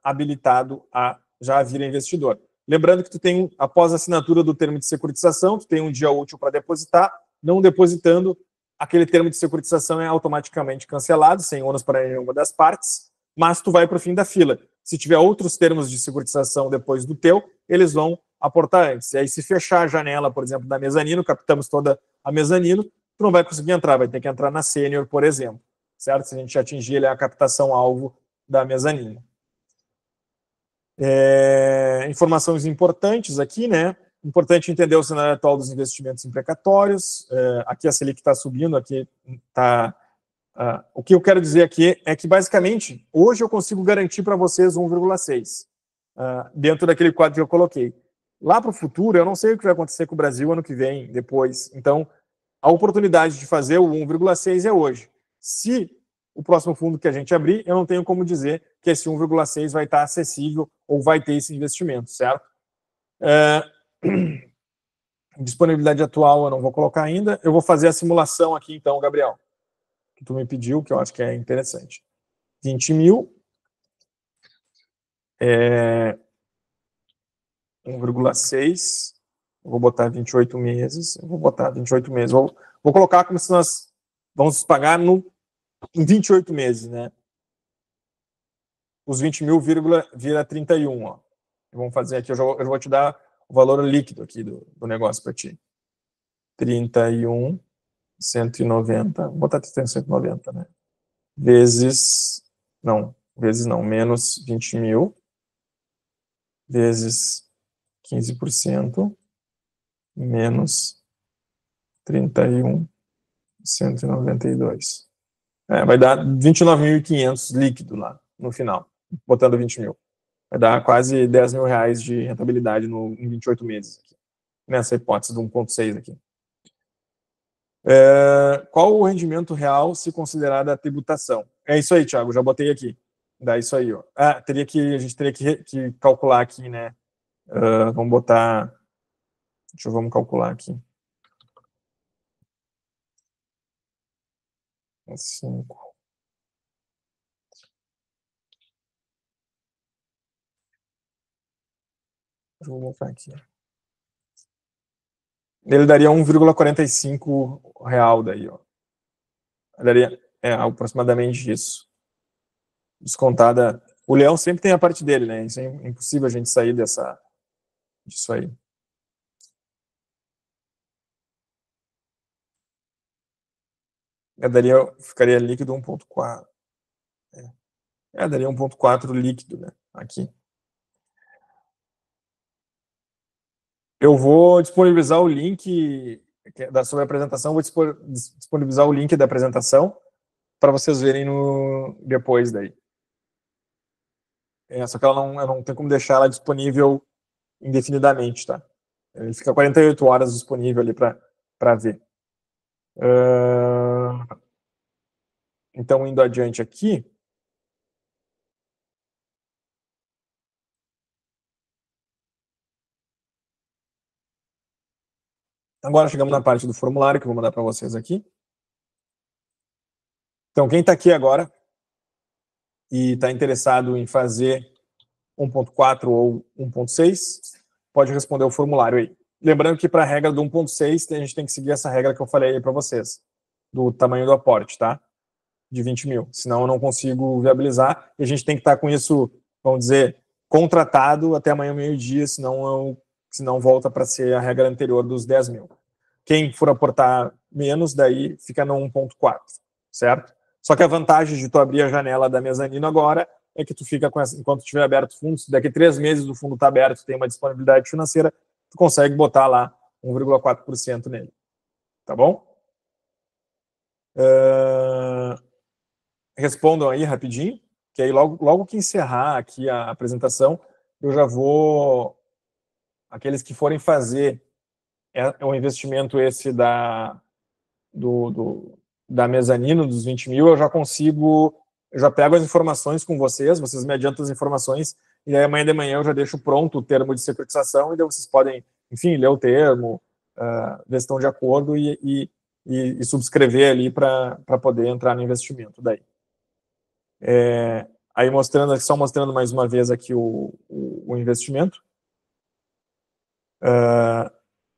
[SPEAKER 1] habilitado a já vir investidor. Lembrando que tu tem, após a assinatura do termo de securitização, tu tem um dia útil para depositar. Não depositando, aquele termo de securitização é automaticamente cancelado, sem ônus para nenhuma das partes, mas tu vai para o fim da fila. Se tiver outros termos de securitização depois do teu, eles vão aportar antes. E aí, se fechar a janela, por exemplo, da mezanino, captamos toda a mezanino, tu não vai conseguir entrar, vai ter que entrar na sênior, por exemplo, certo? Se a gente atingir a captação alvo da mezanino. Informações importantes aqui, né? Importante entender o cenário atual dos investimentos em precatórios. Aqui a Selic está subindo, aqui está... o que eu quero dizer aqui é que, basicamente, hoje eu consigo garantir para vocês 1,6 dentro daquele quadro que eu coloquei. Lá para o futuro, eu não sei o que vai acontecer com o Brasil ano que vem, depois. Então, a oportunidade de fazer o 1,6 é hoje. Se o próximo fundo que a gente abrir, eu não tenho como dizer que esse 1,6 vai estar acessível ou vai ter esse investimento, certo? Disponibilidade atual eu não vou colocar ainda. Eu vou fazer a simulação aqui, então, Gabriel, que tu me pediu, que eu acho que é interessante. 20 mil. 1,6. Eu vou botar 28 meses. Eu vou botar 28 meses. Vou colocar como se nós vamos pagar em 28 meses, né? Os 20 mil vira 31, ó. Vamos fazer aqui, eu vou te dar o valor líquido aqui do negócio para ti. 31, 190, vou botar 190, né? Vezes não, menos 20 mil, vezes 15%, menos 31, 192. Vai dar 29.500 líquido lá no final, botando 20 mil. Vai dar quase 10 mil reais de rentabilidade em 28 meses, aqui, nessa hipótese do 1,6 aqui. Qual o rendimento real se considerada a tributação? É isso aí, Thiago, já botei aqui. Dá isso aí, ó. A gente teria que calcular aqui, né? Vamos botar... Vamos calcular aqui. 5. Vou botar aqui. Ele daria 1,45 real daí, ó. Daria aproximadamente isso. Descontada. O leão sempre tem a parte dele, né? Isso é impossível a gente sair disso aí. Ficaria líquido 1,4. Daria 1,4 líquido, né? Aqui. Eu vou disponibilizar o link sobre a apresentação, vou disponibilizar o link da apresentação para vocês verem depois daí. Só que eu não tenho como deixar ela disponível indefinidamente, tá? Ele fica 48 horas disponível ali para ver. Então, indo adiante aqui. Agora chegamos na parte do formulário que eu vou mandar para vocês aqui. Então, quem está aqui agora e está interessado em fazer 1.4 ou 1.6, pode responder o formulário aí. Lembrando que para a regra do 1.6, a gente tem que seguir essa regra que eu falei aí para vocês, do tamanho do aporte, tá? De 20 mil. Senão eu não consigo viabilizar e a gente tem que estar com isso, vamos dizer, contratado até amanhã meio-dia, senão volta para ser a regra anterior dos 10 mil. Quem for aportar menos, daí fica no 1.4, certo? Só que a vantagem de tu abrir a janela da mezanino agora é que tu fica com essa, enquanto tiver aberto fundos, daqui a 3 meses do fundo está aberto, tem uma disponibilidade financeira, tu consegue botar lá 1,4% nele. Tá bom? Respondam aí rapidinho, que aí logo que encerrar aqui a apresentação, eu já vou... Aqueles que forem fazer o investimento esse da mezanino, dos 20 mil, eu já pego as informações com vocês me adiantam as informações, e aí amanhã de manhã eu já deixo pronto o termo de securitização, e daí vocês podem, enfim, ler o termo, ver se estão de acordo e subscrever ali para poder entrar no investimento daí. Aí só mostrando mais uma vez aqui o investimento.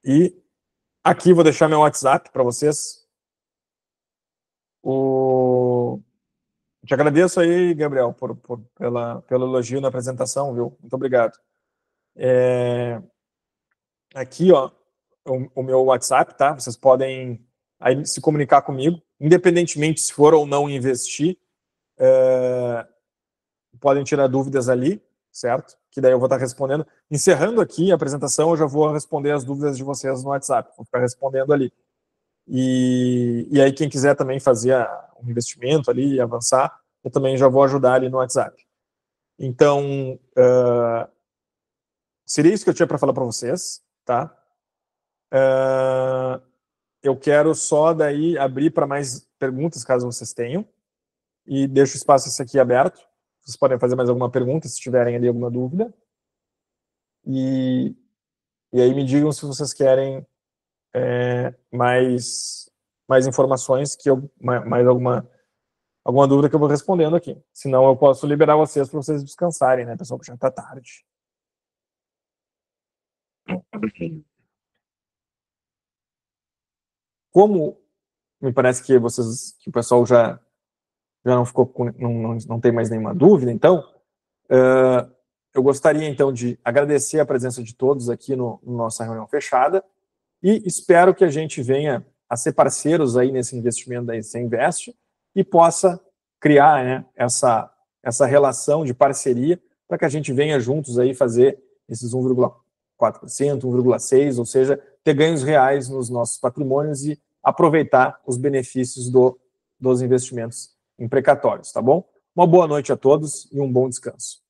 [SPEAKER 1] E aqui vou deixar meu WhatsApp para vocês. Te agradeço aí, Gabriel, pelo elogio na apresentação, viu? Muito obrigado. Aqui, ó, o meu WhatsApp, tá? Vocês podem aí se comunicar comigo, independentemente se for ou não investir, podem tirar dúvidas ali, certo? Que daí eu vou estar respondendo. Encerrando aqui a apresentação, eu já vou responder as dúvidas de vocês no WhatsApp, vou ficar respondendo ali. E aí quem quiser também fazer um investimento ali e avançar, eu também já vou ajudar ali no WhatsApp. Então, seria isso que eu tinha para falar para vocês, tá? Eu quero só daí abrir para mais perguntas, caso vocês tenham, e deixo o espaço esse aqui aberto. Vocês podem fazer mais alguma pergunta, se tiverem ali alguma dúvida. E aí me digam se vocês querem mais informações, mais alguma dúvida que eu vou respondendo aqui. Senão eu posso liberar vocês para vocês descansarem, né, pessoal, porque já está tarde. Como me parece que o pessoal já não ficou não tem mais nenhuma dúvida, então eu gostaria então de agradecer a presença de todos aqui no nossa reunião fechada e espero que a gente venha a ser parceiros aí nesse investimento da EC Invest e possa criar, né, essa relação de parceria para que a gente venha juntos aí fazer esses 1,4%, 1,6%, ou seja, ter ganhos reais nos nossos patrimônios e aproveitar os benefícios dos investimentos em precatórios, tá bom? Uma boa noite a todos e um bom descanso.